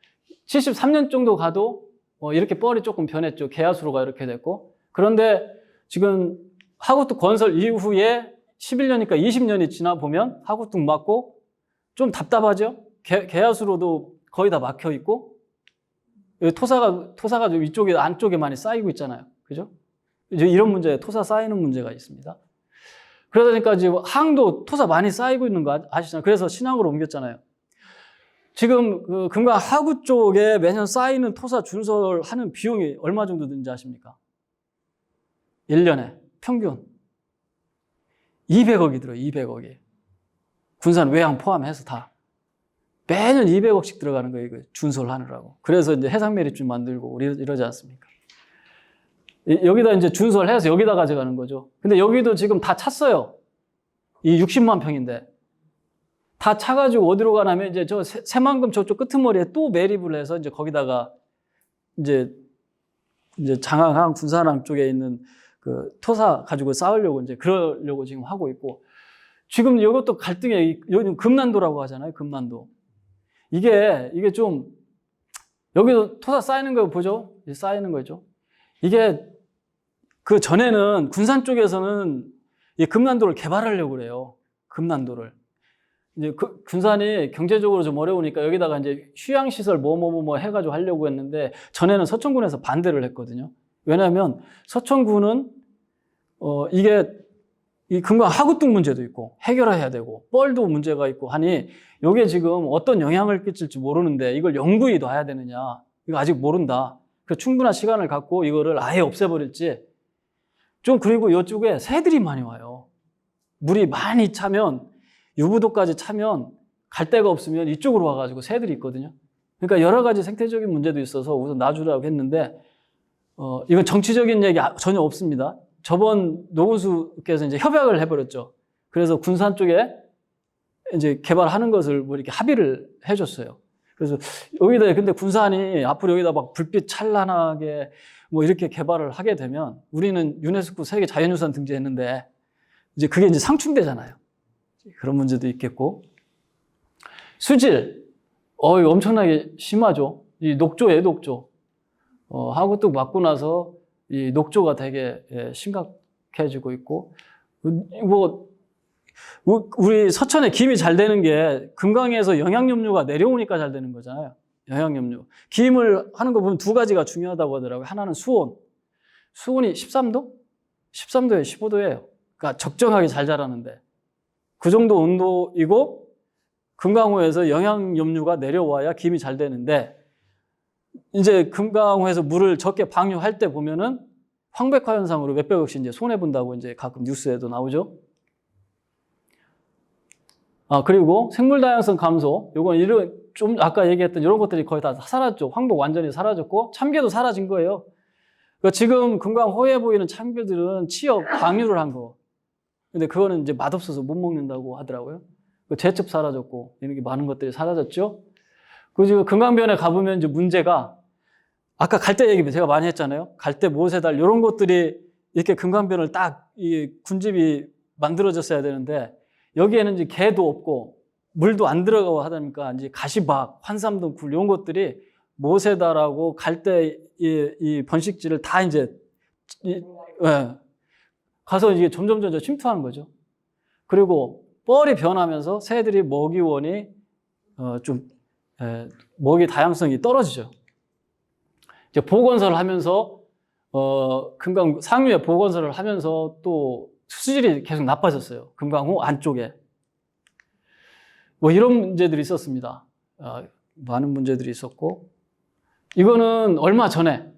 73년 정도 가도 이렇게 뻘이 조금 변했죠. 개화수로가 이렇게 됐고 그런데 지금 하구뚝 건설 이후에 11년이니까 20년이 지나 보면 하구뚝 막고 좀 답답하죠. 개화수로도 거의 다 막혀 있고 토사가 좀 이쪽에 안쪽에 많이 쌓이고 있잖아요. 그죠? 이제 이런 문제, 토사 쌓이는 문제가 있습니다. 그러다 보니까 지금 항도 토사 많이 쌓이고 있는 거 아시잖아요. 그래서 신항으로 옮겼잖아요. 지금 금강 하구 쪽에 매년 쌓이는 토사 준설하는 비용이 얼마 정도 드는지 아십니까? 1년에 평균 200억이 들어요. 200억이. 군산 외양 포함해서 다. 매년 200억씩 들어가는 거예요. 이거 준설하느라고. 그래서 이제 해상매립줄 만들고 이러지 않습니까? 여기다 이제 준설해서 여기다 가져가는 거죠. 근데 여기도 지금 다 찼어요. 이 60만 평인데. 다 차가지고 어디로 가냐면 이제 저 새만금 저쪽 끄트머리에 또 매립을 해서 이제 거기다가 이제 장항항, 군산항 쪽에 있는 토사 가지고 쌓으려고 이제 그러려고 지금 하고 있고 지금 이것도 갈등에 요즘 금난도라고 하잖아요. 금난도. 이게 좀 여기도 토사 쌓이는 거 보죠? 쌓이는 거죠. 이게 그 전에는 군산 쪽에서는 이 금난도를 개발하려고 그래요. 금난도를. 이제 군산이 경제적으로 좀 어려우니까 여기다가 이제 휴양시설 뭐 해가지고 하려고 했는데 전에는 서천군에서 반대를 했거든요. 왜냐하면 서천군은 이게 이 금강 하구뚝 문제도 있고 해결해야 되고 뻘도 문제가 있고 하니 이게 지금 어떤 영향을 끼칠지 모르는데 이걸 연구에 놔야 되느냐 이거 아직 모른다. 그 충분한 시간을 갖고 이거를 아예 없애버릴지 좀 그리고 이쪽에 새들이 많이 와요. 물이 많이 차면 유부도까지 차면 갈 데가 없으면 이쪽으로 와가지고 새들이 있거든요. 그러니까 여러 가지 생태적인 문제도 있어서 우선 놔주라고 했는데, 이건 정치적인 얘기 전혀 없습니다. 저번 노원수께서 이제 협약을 해버렸죠. 그래서 군산 쪽에 이제 개발하는 것을 뭐 이렇게 합의를 해줬어요. 그래서 여기다, 근데 군산이 앞으로 여기다 막 불빛 찬란하게 뭐 이렇게 개발을 하게 되면 우리는 유네스코 세계 자연유산 등재했는데 이제 그게 이제 상충되잖아요. 그런 문제도 있겠고. 수질, 이거 엄청나게 심하죠. 이 녹조예요, 녹조. 하고 또 맞고 나서 이 녹조가 되게 심각해지고 있고, 뭐, 우리 서천에 김이 잘 되는 게 금강에서 영양염류가 내려오니까 잘 되는 거잖아요. 영양염류. 김을 하는 거 보면 두 가지가 중요하다고 하더라고요. 하나는 수온. 수온이 13도? 13도에 15도예요. 그러니까 적정하게 잘 자라는데. 그 정도 온도이고, 금강호에서 영양염류가 내려와야 김이 잘 되는데, 이제 금강호에서 물을 적게 방류할 때 보면은 황백화 현상으로 몇백억씩 이제 손해본다고 이제 가끔 뉴스에도 나오죠. 그리고 생물 다양성 감소. 요건 이런, 좀 아까 얘기했던 이런 것들이 거의 다 사라졌죠. 황복 완전히 사라졌고, 참개도 사라진 거예요. 그러니까 지금 금강호에 보이는 참개들은 치역 방류를 한 거. 근데 그거는 이제 맛없어서 못 먹는다고 하더라고요. 제첩 사라졌고, 이런 게 많은 것들이 사라졌죠. 그리고 금강변에 가보면 이제 문제가, 아까 갈대 얘기 제가 많이 했잖아요. 갈대, 모세달, 이런 것들이 이렇게 금강변을 딱 이 군집이 만들어졌어야 되는데, 여기에는 이제 개도 없고, 물도 안 들어가고 하다 보니까 이제 가시박, 환삼등굴, 이런 것들이 모세달하고 갈대 이 번식지를 다 이제, 가서 이게 점점 침투하는 거죠. 그리고 뻘이 변하면서 새들이 먹이원이 먹이 다양성이 떨어지죠. 이제 보건설을 하면서 금강 상류에 보건설을 하면서 또 수질이 계속 나빠졌어요. 금강호 안쪽에 뭐 이런 문제들이 있었습니다. 많은 문제들이 있었고, 이거는 얼마 전에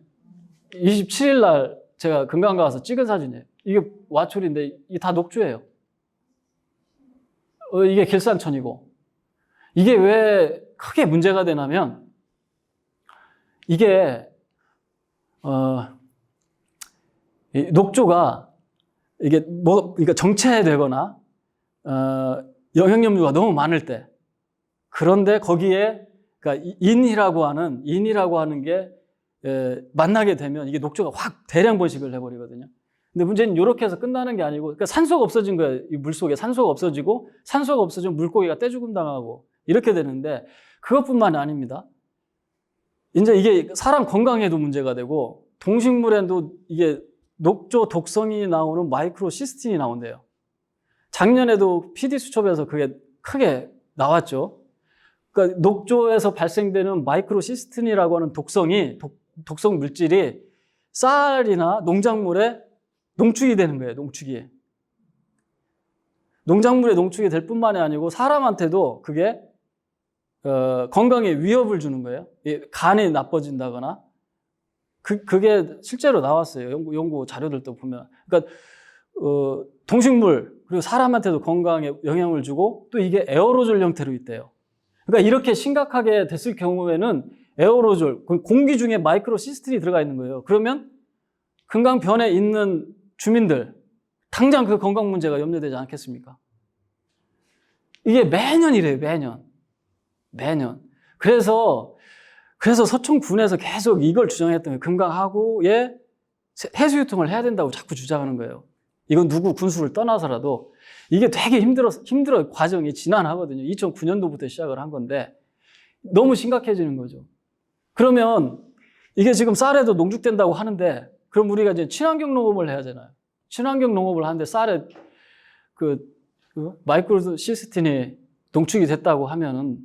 27일 날 제가 금강 가서 찍은 사진이에요. 이게 와초리인데 이게 다 녹조예요. 이게 길산천이고, 이게 왜 크게 문제가 되냐면, 이게 녹조가 이게 그러니까 정체되거나 영양염류가 너무 많을 때, 그런데 거기에 그러니까 인이라고 하는 게 만나게 되면 이게 녹조가 확 대량 번식을 해버리거든요. 근데 문제는 이렇게 해서 끝나는 게 아니고, 그러니까 산소가 없어진 거예요. 이 물속에 산소가 없어지고, 산소가 없어지면 물고기가 떼죽음 당하고 이렇게 되는데, 그것뿐만이 아닙니다. 이제 이게 사람 건강에도 문제가 되고, 동식물에도 이게 녹조 독성이 나오는 마이크로시스틴이 나온대요. 작년에도 PD수첩에서 그게 크게 나왔죠. 그러니까 녹조에서 발생되는 마이크로시스틴이라고 하는 독성 물질이 쌀이나 농작물에 농축이 되는 거예요. 농작물에 농축이 될 뿐만이 아니고 사람한테도 그게 건강에 위협을 주는 거예요. 간이 나빠진다거나. 그게 실제로 나왔어요. 연구 자료들도 보면. 그러니까 동식물 그리고 사람한테도 건강에 영향을 주고, 또 이게 에어로졸 형태로 있대요. 그러니까 이렇게 심각하게 됐을 경우에는 에어로졸, 공기 중에 마이크로시스틴이 들어가 있는 거예요. 그러면 금강변에 있는 주민들 당장 그 건강 문제가 염려되지 않겠습니까? 이게 매년 이래요. 매년. 그래서 서천군에서 계속 이걸 주장했던 거예요. 금강하구에 해수유통을 해야 된다고 자꾸 주장하는 거예요. 이건 누구 군수를 떠나서라도 이게 되게 힘들어 과정이 지난하거든요. 2009년도부터 시작을 한 건데 너무 심각해지는 거죠. 그러면 이게 지금 쌀에도 농축된다고 하는데, 그럼 우리가 이제 친환경 농업을 해야 되잖아요. 친환경 농업을 하는데 쌀에 마이크로시스틴이 농축이 됐다고 하면은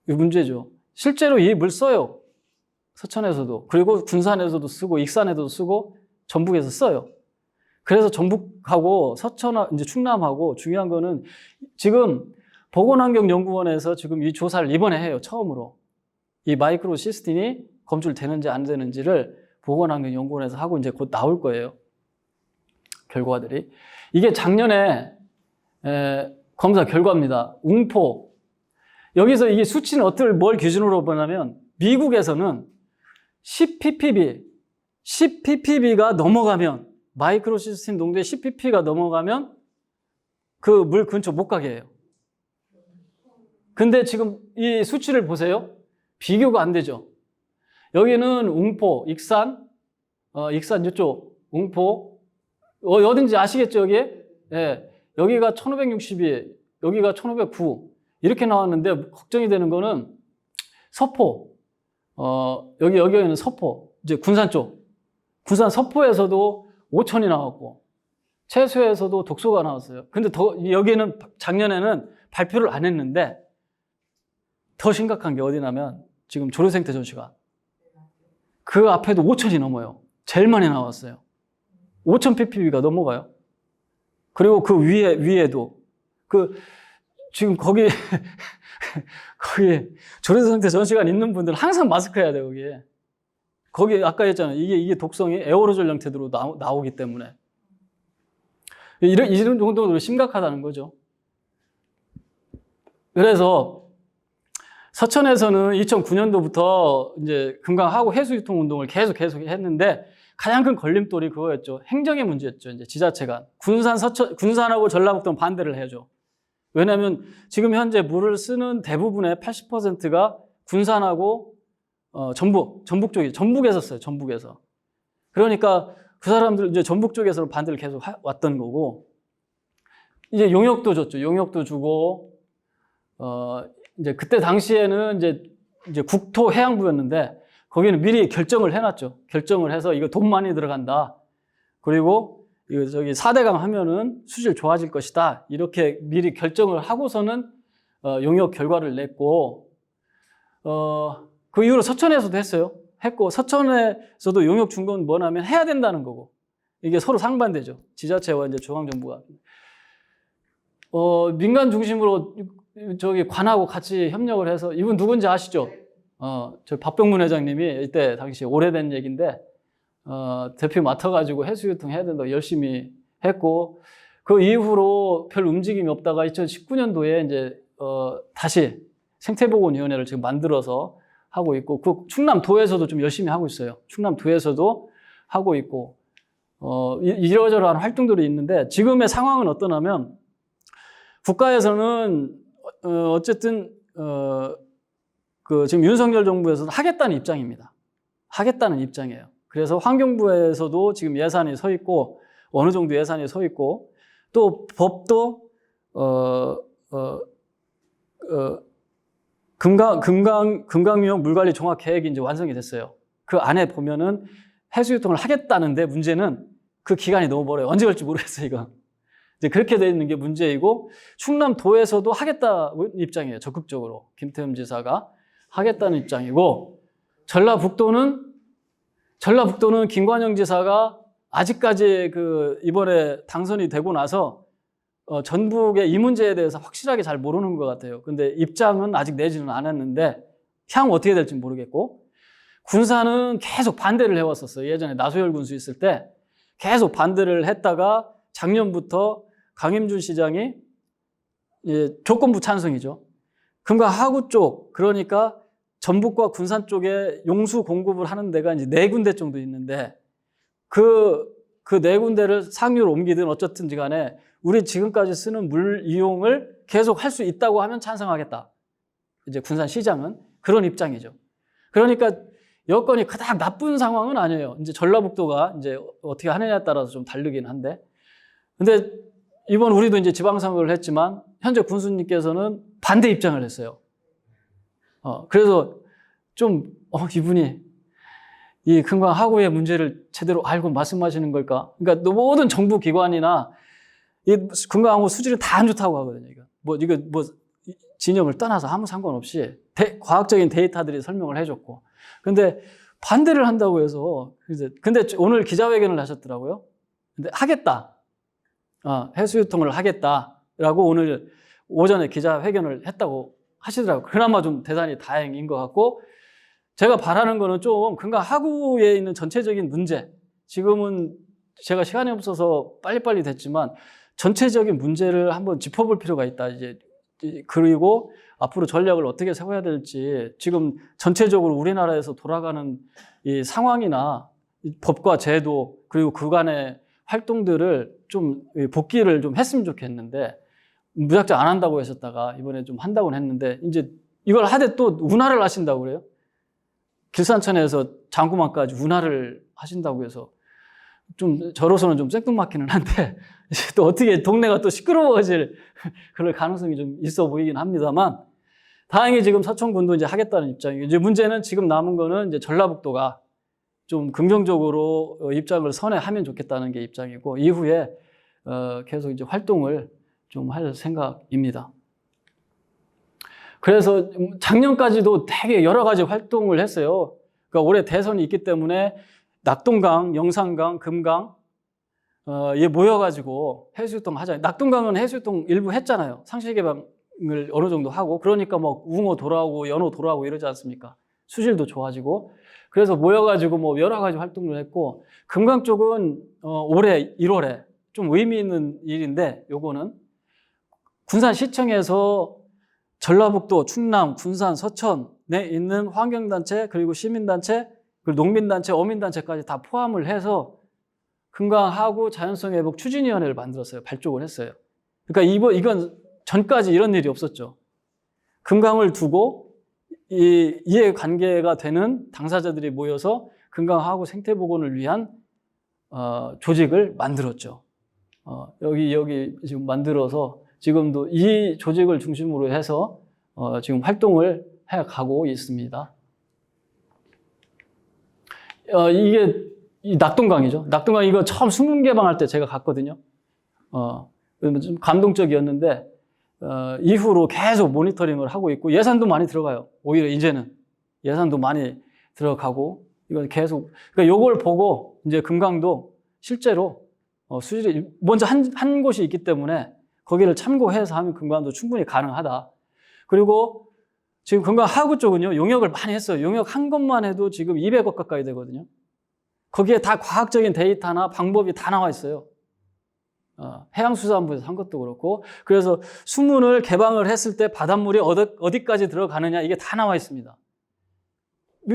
이 문제죠. 실제로 이 물 써요. 서천에서도. 그리고 군산에서도 쓰고, 익산에도 쓰고, 전북에서 써요. 그래서 전북하고 이제 충남하고 중요한 거는 지금 보건환경연구원에서 지금 이 조사를 이번에 해요. 처음으로. 이 마이크로시스틴이 검출되는지 안 되는지를 보건환경연구원에서 하고 이제 곧 나올 거예요. 결과들이. 이게 작년에 검사 결과입니다. 웅포. 여기서 이게 수치는 뭘 기준으로 보냐면 미국에서는 10ppb가 넘어가면 마이크로시스틴 농도의 10pp가 넘어가면 그 물 근처 못 가게 해요. 근데 지금 이 수치를 보세요. 비교가 안 되죠. 여기는 웅포, 익산 이쪽 웅포 어딘지 아시겠죠, 여기에? 예. 여기가 1562, 여기가 1509 이렇게 나왔는데 걱정이 되는 거는 서포, 여기는 서포, 이제 군산 쪽, 군산 서포에서도 5000이 나왔고 채소에서도 독소가 나왔어요. 근데 여기는 작년에는 발표를 안 했는데 더 심각한 게 어디냐면 지금 조류생태 전시관 그 앞에도 5000이 넘어요. 제일 많이 나왔어요. 5000 ppb가 넘어가요. 그리고 그 위에도 지금 거기 조류생태 전시관 있는 분들 항상 마스크 해야 돼요, 거기에. 거기 아까 했잖아요. 이게 독성이 에어로졸 형태로 나오기 때문에. 이런 정도로 심각하다는 거죠. 그래서 서천에서는 2009년도부터 이제 금강하구 해수유통 운동을 계속 했는데 가장 큰 걸림돌이 그거였죠. 행정의 문제였죠. 이제 지자체가 군산하고 전라북도는 반대를 해야죠. 왜냐하면 지금 현재 물을 쓰는 대부분의 80%가 군산하고 전북 쪽이 전북에서 써요. 전북에서. 그러니까 그 사람들 이제 전북 쪽에서 반대를 계속 왔던 거고 이제 용역도 줬죠. 용역도 주고 이제 그때 당시에는 이제 국토해양부였는데 거기는 미리 결정을 해놨죠. 결정을 해서 이거 돈 많이 들어간다. 그리고 이거 4대강 하면은 수질 좋아질 것이다. 이렇게 미리 결정을 하고서는 용역 결과를 냈고 그 이후로 서천에서도 했고 서천에서도 용역 준 건 뭐냐면 해야 된다는 거고 이게 서로 상반되죠. 지자체와 이제 중앙정부가 민간 중심으로 관하고 같이 협력을 해서 이분 누군지 아시죠? 저 박병문 회장님이 이때 당시 오래된 얘기인데 대표 맡아가지고 해수유통 해야 된다고 열심히 했고 그 이후로 별 움직임이 없다가 2019년도에 이제 다시 생태보건위원회를 지금 만들어서 하고 있고 그 충남도에서도 좀 열심히 하고 있어요. 충남도에서도 하고 있고 이러저러한 활동들이 있는데 지금의 상황은 어떠냐면 국가에서는 어쨌든 지금 윤석열 정부에서는 하겠다는 입장입니다. 하겠다는 입장이에요. 그래서 환경부에서도 지금 예산이 서 있고 어느 정도 예산이 서 있고 또 법도 금강유형 물관리 종합 계획이 이제 완성이 됐어요. 그 안에 보면은 해수유통을 하겠다는데 문제는 그 기간이 너무 멀어요. 언제 갈지 모르겠어요, 이거. 이제 그렇게 돼 있는 게 문제이고 충남도에서도 하겠다는 입장이에요. 적극적으로 김태흠 지사가 하겠다는 입장이고 전라북도는 김관영 지사가 아직까지 이번에 당선이 되고 나서 전북의 이 문제에 대해서 확실하게 잘 모르는 것 같아요. 근데 입장은 아직 내지는 않았는데 향후 어떻게 될지 모르겠고 군산은 계속 반대를 해왔었어요. 예전에 나소열 군수 있을 때 계속 반대를 했다가 작년부터 강임준 시장이 조건부 찬성이죠. 금강하구 쪽 그러니까 전북과 군산 쪽에 용수 공급을 하는 데가 이제 4군데 정도 있는데 그 4군데를 상류로 옮기든 어쨌든지 간에 우리 지금까지 쓰는 물 이용을 계속 할 수 있다고 하면 찬성하겠다. 이제 군산시장은 그런 입장이죠. 그러니까 여건이 그닥 나쁜 상황은 아니에요. 이제 전라북도가 이제 어떻게 하느냐에 따라서 좀 다르긴 한데. 근데 이번 우리도 이제 지방선거를 했지만 현재 군수님께서는 반대 입장을 했어요. 그래서 좀 이분이 이 금강하구의 문제를 제대로 알고 말씀하시는 걸까? 그러니까 모든 정부 기관이나 이 금강하구 수질은 다 안 좋다고 하거든요. 이거 진영을 떠나서 아무 상관없이 과학적인 데이터들이 설명을 해줬고. 근데 반대를 한다고 해서 근데 오늘 기자회견을 하셨더라고요. 근데 하겠다. 해수유통을 하겠다라고 오늘 오전에 기자회견을 했다고 하시더라고요. 그나마 좀 대단히 다행인 것 같고 제가 바라는 거는 좀 금강하구에 있는 전체적인 문제 지금은 제가 시간이 없어서 빨리빨리 됐지만 전체적인 문제를 한번 짚어볼 필요가 있다. 이제 그리고 앞으로 전략을 어떻게 세워야 될지 지금 전체적으로 우리나라에서 돌아가는 이 상황이나 이 법과 제도 그리고 그간의 활동들을 좀 복귀를 좀 했으면 좋겠는데 무작정 안 한다고 하셨다가 이번에 좀 한다고 했는데 이제 이걸 하되 또 운하를 하신다고 그래요. 길산천에서 장구만까지 운하를 하신다고 해서 좀 저로서는 좀 생뚱맞기는 한데 또 어떻게 동네가 또 시끄러워질 그럴 가능성이 좀 있어 보이긴 합니다만 다행히 지금 서천군도 이제 하겠다는 입장이고 이제 문제는 지금 남은 거는 이제 전라북도가 좀 긍정적으로 입장을 선회하면 좋겠다는 게 입장이고 이후에 계속 이제 활동을 좀 할 생각입니다. 그래서 작년까지도 되게 여러 가지 활동을 했어요. 그러니까 올해 대선이 있기 때문에 낙동강, 영산강, 금강 에 모여가지고 해수욕장 하자. 낙동강은 해수욕장 일부 했잖아요. 상시 개방을 어느 정도 하고 그러니까 뭐 웅어 돌아오고 연어 돌아오고 이러지 않습니까? 수질도 좋아지고 그래서 모여가지고 뭐 여러 가지 활동을 했고 금강 쪽은 올해 1월에 좀 의미 있는 일인데 요거는 군산시청에서 전라북도, 충남, 군산, 서천에 있는 환경단체 그리고 시민단체 그리고 농민단체, 어민단체까지 다 포함을 해서 금강하구 자연성 회복 추진위원회를 만들었어요. 발족을 했어요. 그러니까 이건 전까지 이런 일이 없었죠. 금강을 두고 이해관계가 되는 당사자들이 모여서 금강하구 생태복원을 위한 조직을 만들었죠. 여기 지금 만들어서 지금도 이 조직을 중심으로 해서 지금 활동을 해가고 있습니다. 이게 이 낙동강이죠. 낙동강 이거 처음 수문 개방할 때 제가 갔거든요. 좀 감동적이었는데 이후로 계속 모니터링을 하고 있고 예산도 많이 들어가요. 오히려 이제는 예산도 많이 들어가고 이건 계속 그러니까 요걸 보고 이제 금강도 실제로 수질이 먼저 한 곳이 있기 때문에 거기를 참고해서 하면 금강도 충분히 가능하다. 그리고 지금 금강 하구 쪽은요 용역을 많이 했어요. 용역한 것만 해도 지금 200억 가까이 되거든요. 거기에 다 과학적인 데이터나 방법이 다 나와 있어요. 해양수산부에서 한 것도 그렇고 그래서 수문을 개방을 했을 때 바닷물이 어디까지 들어가느냐 이게 다 나와 있습니다.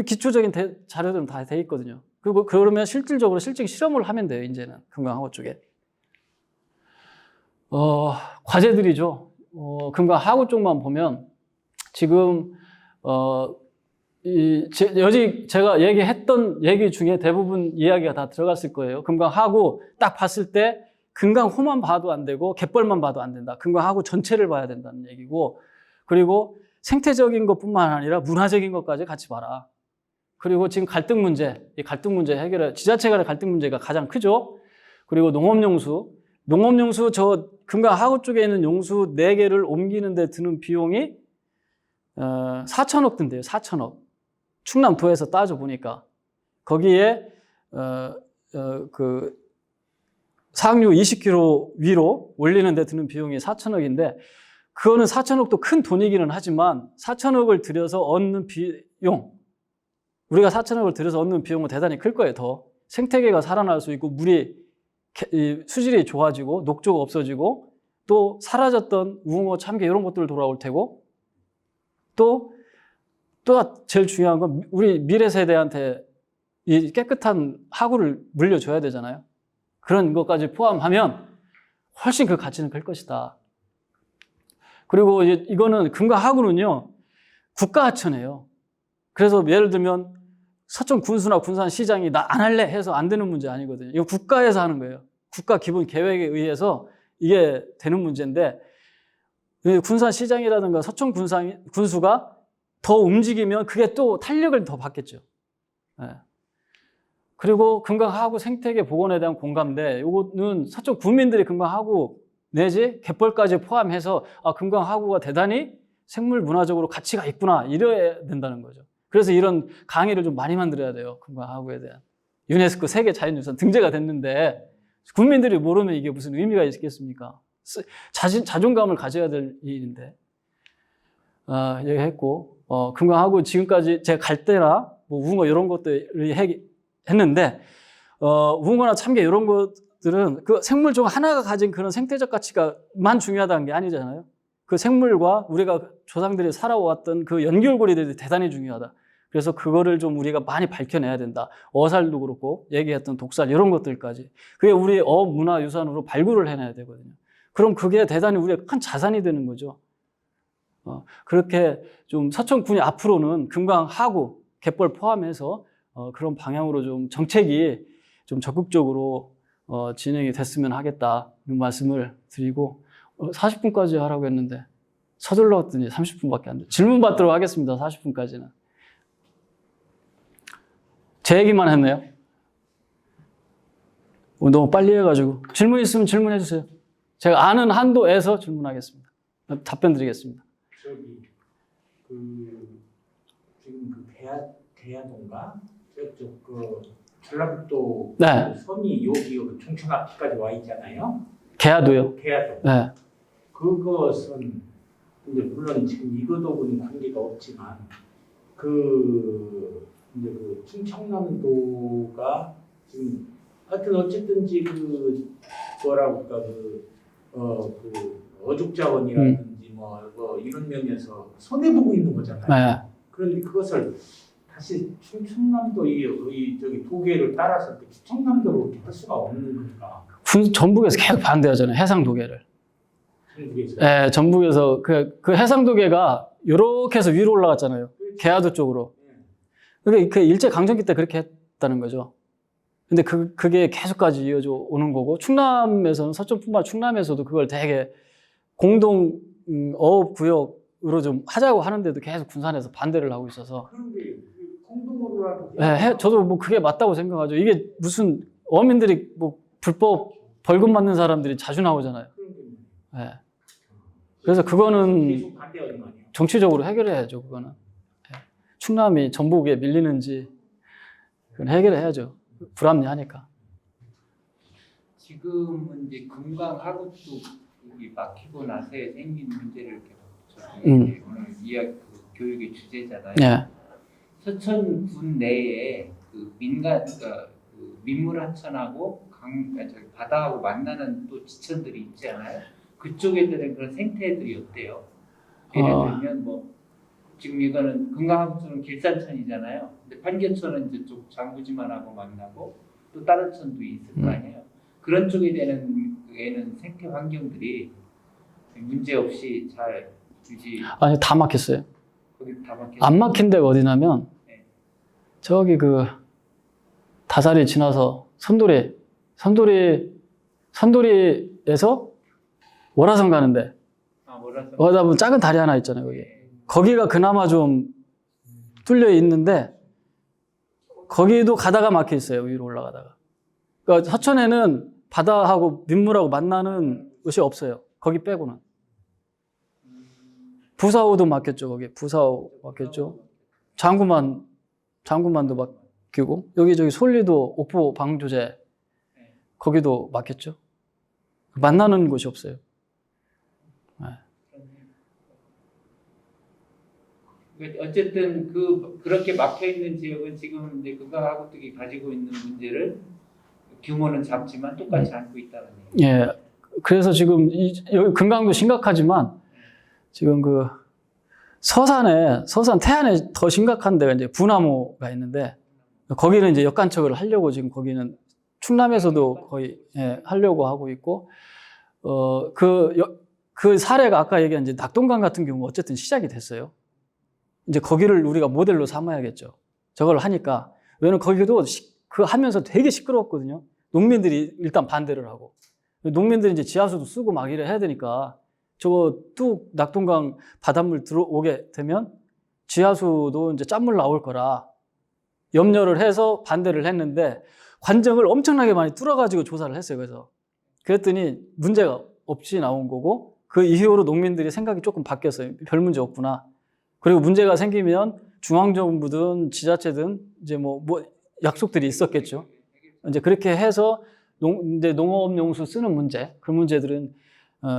기초적인 자료들은 다 돼 있거든요. 그리고 그러면 실질적으로 실증 실험을 하면 돼요. 이제는 금강하구 쪽에. 과제들이죠. 금강하구 쪽만 보면 지금 제가 얘기했던 얘기 중에 대부분 이야기가 다 들어갔을 거예요. 금강하구 딱 봤을 때 금강호만 봐도 안 되고 갯벌만 봐도 안 된다. 금강하구 전체를 봐야 된다는 얘기고 그리고 생태적인 것뿐만 아니라 문화적인 것까지 같이 봐라. 그리고 지금 갈등 문제, 이 갈등 문제 해결해 지자체 간의 갈등 문제가 가장 크죠. 그리고 농업용수 저 금강하구 쪽에 있는 용수 4개를 옮기는 데 드는 비용이 4천억 든대요. 4천억. 충남도에서 따져보니까 거기에 그 상류 20km 위로 올리는 데 드는 비용이 4천억인데 그거는 4천억도 큰 돈이기는 하지만 4천억을 들여서 얻는 비용 우리가 4천억을 들여서 얻는 비용은 대단히 클 거예요. 더 생태계가 살아날 수 있고 물이 수질이 좋아지고 녹조가 없어지고 또 사라졌던 웅어, 참개 이런 것들 돌아올 테고 또 제일 중요한 건 우리 미래 세대한테 이 깨끗한 하구를 물려줘야 되잖아요. 그런 것까지 포함하면 훨씬 그 가치는 클 것이다. 그리고 이거는 금강하구는요 국가하천이에요. 그래서 예를 들면 서천 군수나 군산시장이 나 안 할래 해서 안 되는 문제 아니거든요. 이거 국가에서 하는 거예요. 국가 기본 계획에 의해서 이게 되는 문제인데 군산시장이라든가 서천 군수가 더 움직이면 그게 또 탄력을 더 받겠죠. 네. 그리고 금강하구 생태계 복원에 대한 공감대 이거는 서천 구민들이 금강하구 내지 갯벌까지 포함해서 금강하구가 대단히 생물 문화적으로 가치가 있구나 이래야 된다는 거죠. 그래서 이런 강의를 좀 많이 만들어야 돼요. 금강하구에 대한. 유네스코 세계 자연유산 등재가 됐는데 국민들이 모르면 이게 무슨 의미가 있겠습니까? 자존감을 가져야 될 일인데. 얘기했고, 금강하구 지금까지 제가 갈 때나 뭐 웅어 이런 것들을 했는데, 웅어나 참개 이런 것들은 그 생물 중 하나가 가진 그런 생태적 가치가만 중요하다는 게 아니잖아요. 그 생물과 우리가 조상들이 살아왔던 그 연결고리들이 대단히 중요하다. 그래서 그거를 좀 우리가 많이 밝혀내야 된다. 어살도 그렇고 얘기했던 독살 이런 것들까지. 그게 우리 어문화유산으로 발굴을 해내야 되거든요. 그럼 그게 대단히 우리의 큰 자산이 되는 거죠. 그렇게 좀 서천군이 앞으로는 금강하구, 갯벌 포함해서 그런 방향으로 좀 정책이 좀 적극적으로 진행이 됐으면 하겠다 이런 말씀을 드리고 40분까지 하라고 했는데 서둘렀더니 30분밖에 안 돼. 질문 받도록 하겠습니다. 40분까지는. 제 얘기만 했네요. 너무 빨리 해가지고. 질문 있으면 질문해 주세요. 제가 아는 한도에서 질문하겠습니다. 답변 드리겠습니다. 저기 지금 대야동가 저쪽 전라북도 네. 섬이 여기 충청 앞까지 와 있잖아요. 개야도요. 대야동. 네. 그것은 이제 물론 지금 이거도는 관계가 없지만 이제 충청남도가 지금 하여튼 어쨌든지 뭐라고 할까 어족자원이라든지 뭐 이런 면에서 손해 보고 있는 거잖아요. 네. 그런데 그것을 다시 충청남도 저기 도계를 따라서 충청남도로 할 수가 없는 건가? 전북에서 계속 반대하잖아요. 해상도계를. 전북에서. 네, 전북에서 그 해상도계가 이렇게 해서 위로 올라갔잖아요. 개야도 쪽으로. 그게 일제 강점기 때 그렇게 했다는 거죠. 근데 그게 계속까지 이어져 오는 거고, 충남에서는 서천뿐만 충남에서도 그걸 되게 공동 어업구역으로 좀 하자고 하는데도 계속 군산에서 반대를 하고 있어서. 그런데 공동으로라도. 네, 저도 뭐 그게 맞다고 생각하죠. 이게 무슨 어민들이 뭐 불법 벌금 맞는 사람들이 자주 나오잖아요. 네. 그래서 그거는 정치적으로 해결해야죠. 그거는. 충남이 전북에 밀리는지 그건 해결해야죠. 불합리하니까. 지금은 이제 금강 하구 쪽이 막히고 나서에 생긴 문제를 오늘 이야기 교육의 주제잖아요. 네. 서천군 내에 그러니까 민물 하천하고 바다하고 만나는 또 지천들이 있지 않아요? 그쪽에 들은 그런 생태들이 어때요? 예를 들면 뭐 지금 이거는 금강하구천은 길산천이잖아요. 근데 판교천은 이제 쪽 장구지만하고 만나고 또 다른 천도 있을 거 아니에요. 그런 쪽에 되는 생태 환경들이 문제 없이 잘 유지. 아니 다 막혔어요. 거기 다 막혔어요. 안 막힌 데가 어디냐면 네. 저기 다사리 지나서 선도리에서 월화성 가는데. 월화성. 거기다 보면 작은 다리 하나 있잖아요. 거기가 그나마 좀 뚫려 있는데 거기도 가다가 막혀 있어요. 위로 올라가다가. 그러니까 서천에는 바다하고 민물하고 만나는 곳이 없어요. 거기 빼고는. 부사호도 막혔죠. 거기 부사호 막혔죠. 장구만도 막히고 여기 솔리도 옥포 방조제 거기도 막혔죠. 만나는 곳이 없어요. 네. 어쨌든 그렇게 막혀 있는 지역은 지금 이제 금강하구뚝이 가지고 있는 문제를 규모는 작지만 똑같이 안고 있다는 얘기예요. 예. 그래서 지금 여기 금강도 심각하지만 지금 서산 태안에 더 심각한 데가 이제 부나무가 있는데 거기는 이제 역간척을 하려고 지금 거기는 충남에서도 거의 하려고 하고 있고 그 사례가 아까 얘기한 이제 낙동강 같은 경우 어쨌든 시작이 됐어요. 이제 거기를 우리가 모델로 삼아야겠죠. 저걸 하니까. 왜냐면 거기도 하면서 되게 시끄러웠거든요. 농민들이 일단 반대를 하고. 농민들이 이제 지하수도 쓰고 막 이래 해야 되니까 저거 뚝 낙동강 바닷물 들어오게 되면 지하수도 이제 짠물 나올 거라 염려를 해서 반대를 했는데 관정을 엄청나게 많이 뚫어가지고 조사를 했어요. 그랬더니 문제가 없이 나온 거고 그 이후로 농민들이 생각이 조금 바뀌었어요. 별 문제 없구나. 그리고 문제가 생기면 중앙정부든 지자체든 이제 뭐 약속들이 있었겠죠. 이제 그렇게 해서 이제 농업용수 쓰는 문제, 그 문제들은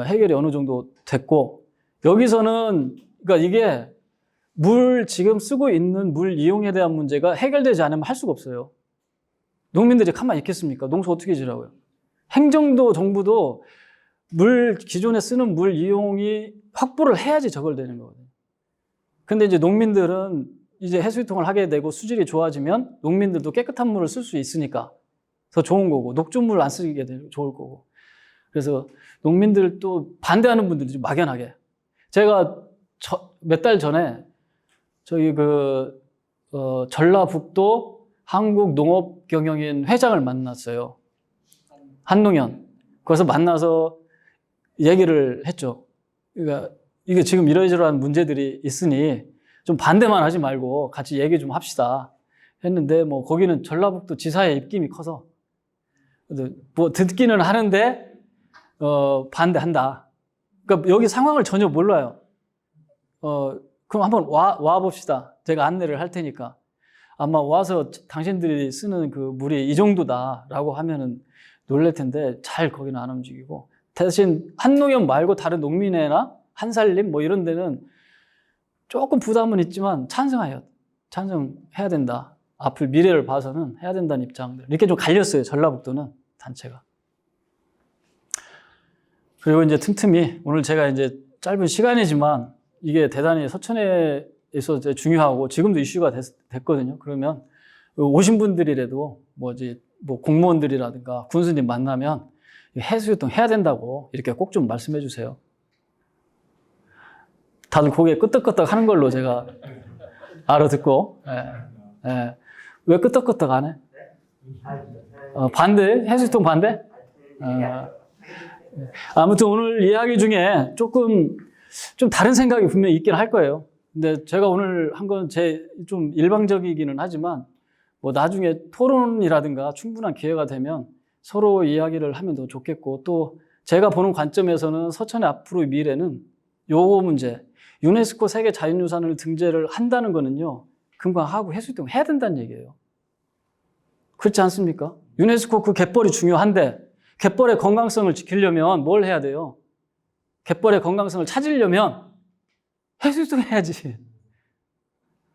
해결이 어느 정도 됐고 여기서는 그러니까 이게 지금 쓰고 있는 물 이용에 대한 문제가 해결되지 않으면 할 수가 없어요. 농민들이 가만히 있겠습니까? 농사 어떻게 지라고요? 행정도 정부도 기존에 쓰는 물 이용이 확보를 해야지 저걸 되는 거거든요. 근데 이제 농민들은 이제 해수유통을 하게 되고 수질이 좋아지면 농민들도 깨끗한 물을 쓸 수 있으니까 더 좋은 거고, 녹조물 안 쓰게 되면 좋을 거고. 그래서 농민들도 반대하는 분들이 좀 막연하게. 제가 몇 달 전에 저희 전라북도 한국농업경영인 회장을 만났어요. 한농연. 거기서 만나서 얘기를 했죠. 그러니까 이게 지금 이러이러한 문제들이 있으니 좀 반대만 하지 말고 같이 얘기 좀 합시다 했는데, 뭐 거기는 전라북도 지사의 입김이 커서 뭐 듣기는 하는데 반대한다. 그러니까 여기 상황을 전혀 몰라요. 그럼 한번 와 봅시다. 제가 안내를 할 테니까. 아마 와서 당신들이 쓰는 그 물이 이 정도다라고 하면은 놀랄 텐데 잘 거기는 안 움직이고, 대신 한농협 말고 다른 농민회나 한살림 뭐 이런 데는 조금 부담은 있지만 찬성해야 된다. 앞을 미래를 봐서는 해야 된다는 입장들. 이렇게 좀 갈렸어요. 전라북도는 단체가. 그리고 이제 틈틈이 오늘 제가 이제 짧은 시간이지만 이게 대단히 서천에서 중요하고 지금도 이슈가 됐거든요. 그러면 오신 분들이라도 뭐 공무원들이라든가 군수님 만나면 해수유통 해야 된다고 이렇게 꼭 좀 말씀해 주세요. 다들 고개 끄덕끄덕 하는 걸로 제가 알아듣고. 왜 끄덕끄덕 안 해? 반대? 해수유통 반대? 아무튼 오늘 이야기 중에 좀 다른 생각이 분명히 있긴 할 거예요. 근데 제가 오늘 한 건 좀 일방적이기는 하지만 뭐 나중에 토론이라든가 충분한 기회가 되면 서로 이야기를 하면 더 좋겠고, 또 제가 보는 관점에서는 서천의 앞으로의 미래는 요거 문제, 유네스코 세계 자연유산을 등재를 한다는 거는요, 금강하고 해수유통 해야 된다는 얘기예요. 그렇지 않습니까? 유네스코 그 갯벌이 중요한데 갯벌의 건강성을 지키려면 뭘 해야 돼요? 갯벌의 건강성을 찾으려면 해수유통 해야지.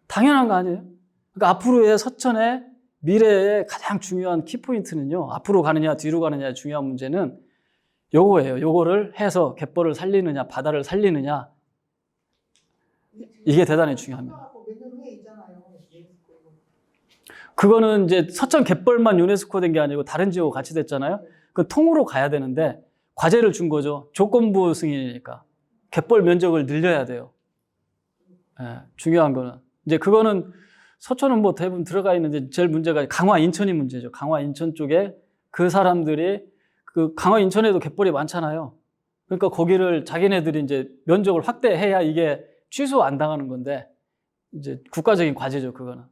당연한 거 아니에요? 그러니까 앞으로의 서천의 미래의 가장 중요한 키포인트는요, 앞으로 가느냐 뒤로 가느냐의 중요한 문제는 요거예요. 요거를 해서 갯벌을 살리느냐 바다를 살리느냐, 이게 대단히 중요합니다. 그거는 이제 서천 갯벌만 유네스코 된 게 아니고 다른 지역하고 같이 됐잖아요. 그 통으로 가야 되는데 과제를 준 거죠. 조건부 승인이니까 갯벌 면적을 늘려야 돼요. 중요한 거는 이제 그거는 서천은 뭐 대부분 들어가 있는데 제일 문제가 강화 인천이 문제죠. 강화 인천 쪽에 그 사람들이 그 강화 인천에도 갯벌이 많잖아요. 그러니까 거기를 자기네들이 이제 면적을 확대해야 이게 취소 안 당하는 건데 이제 국가적인 과제죠, 그거는.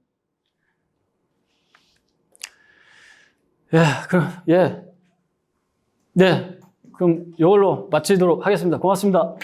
네, 그럼 이걸로 마치도록 하겠습니다. 고맙습니다.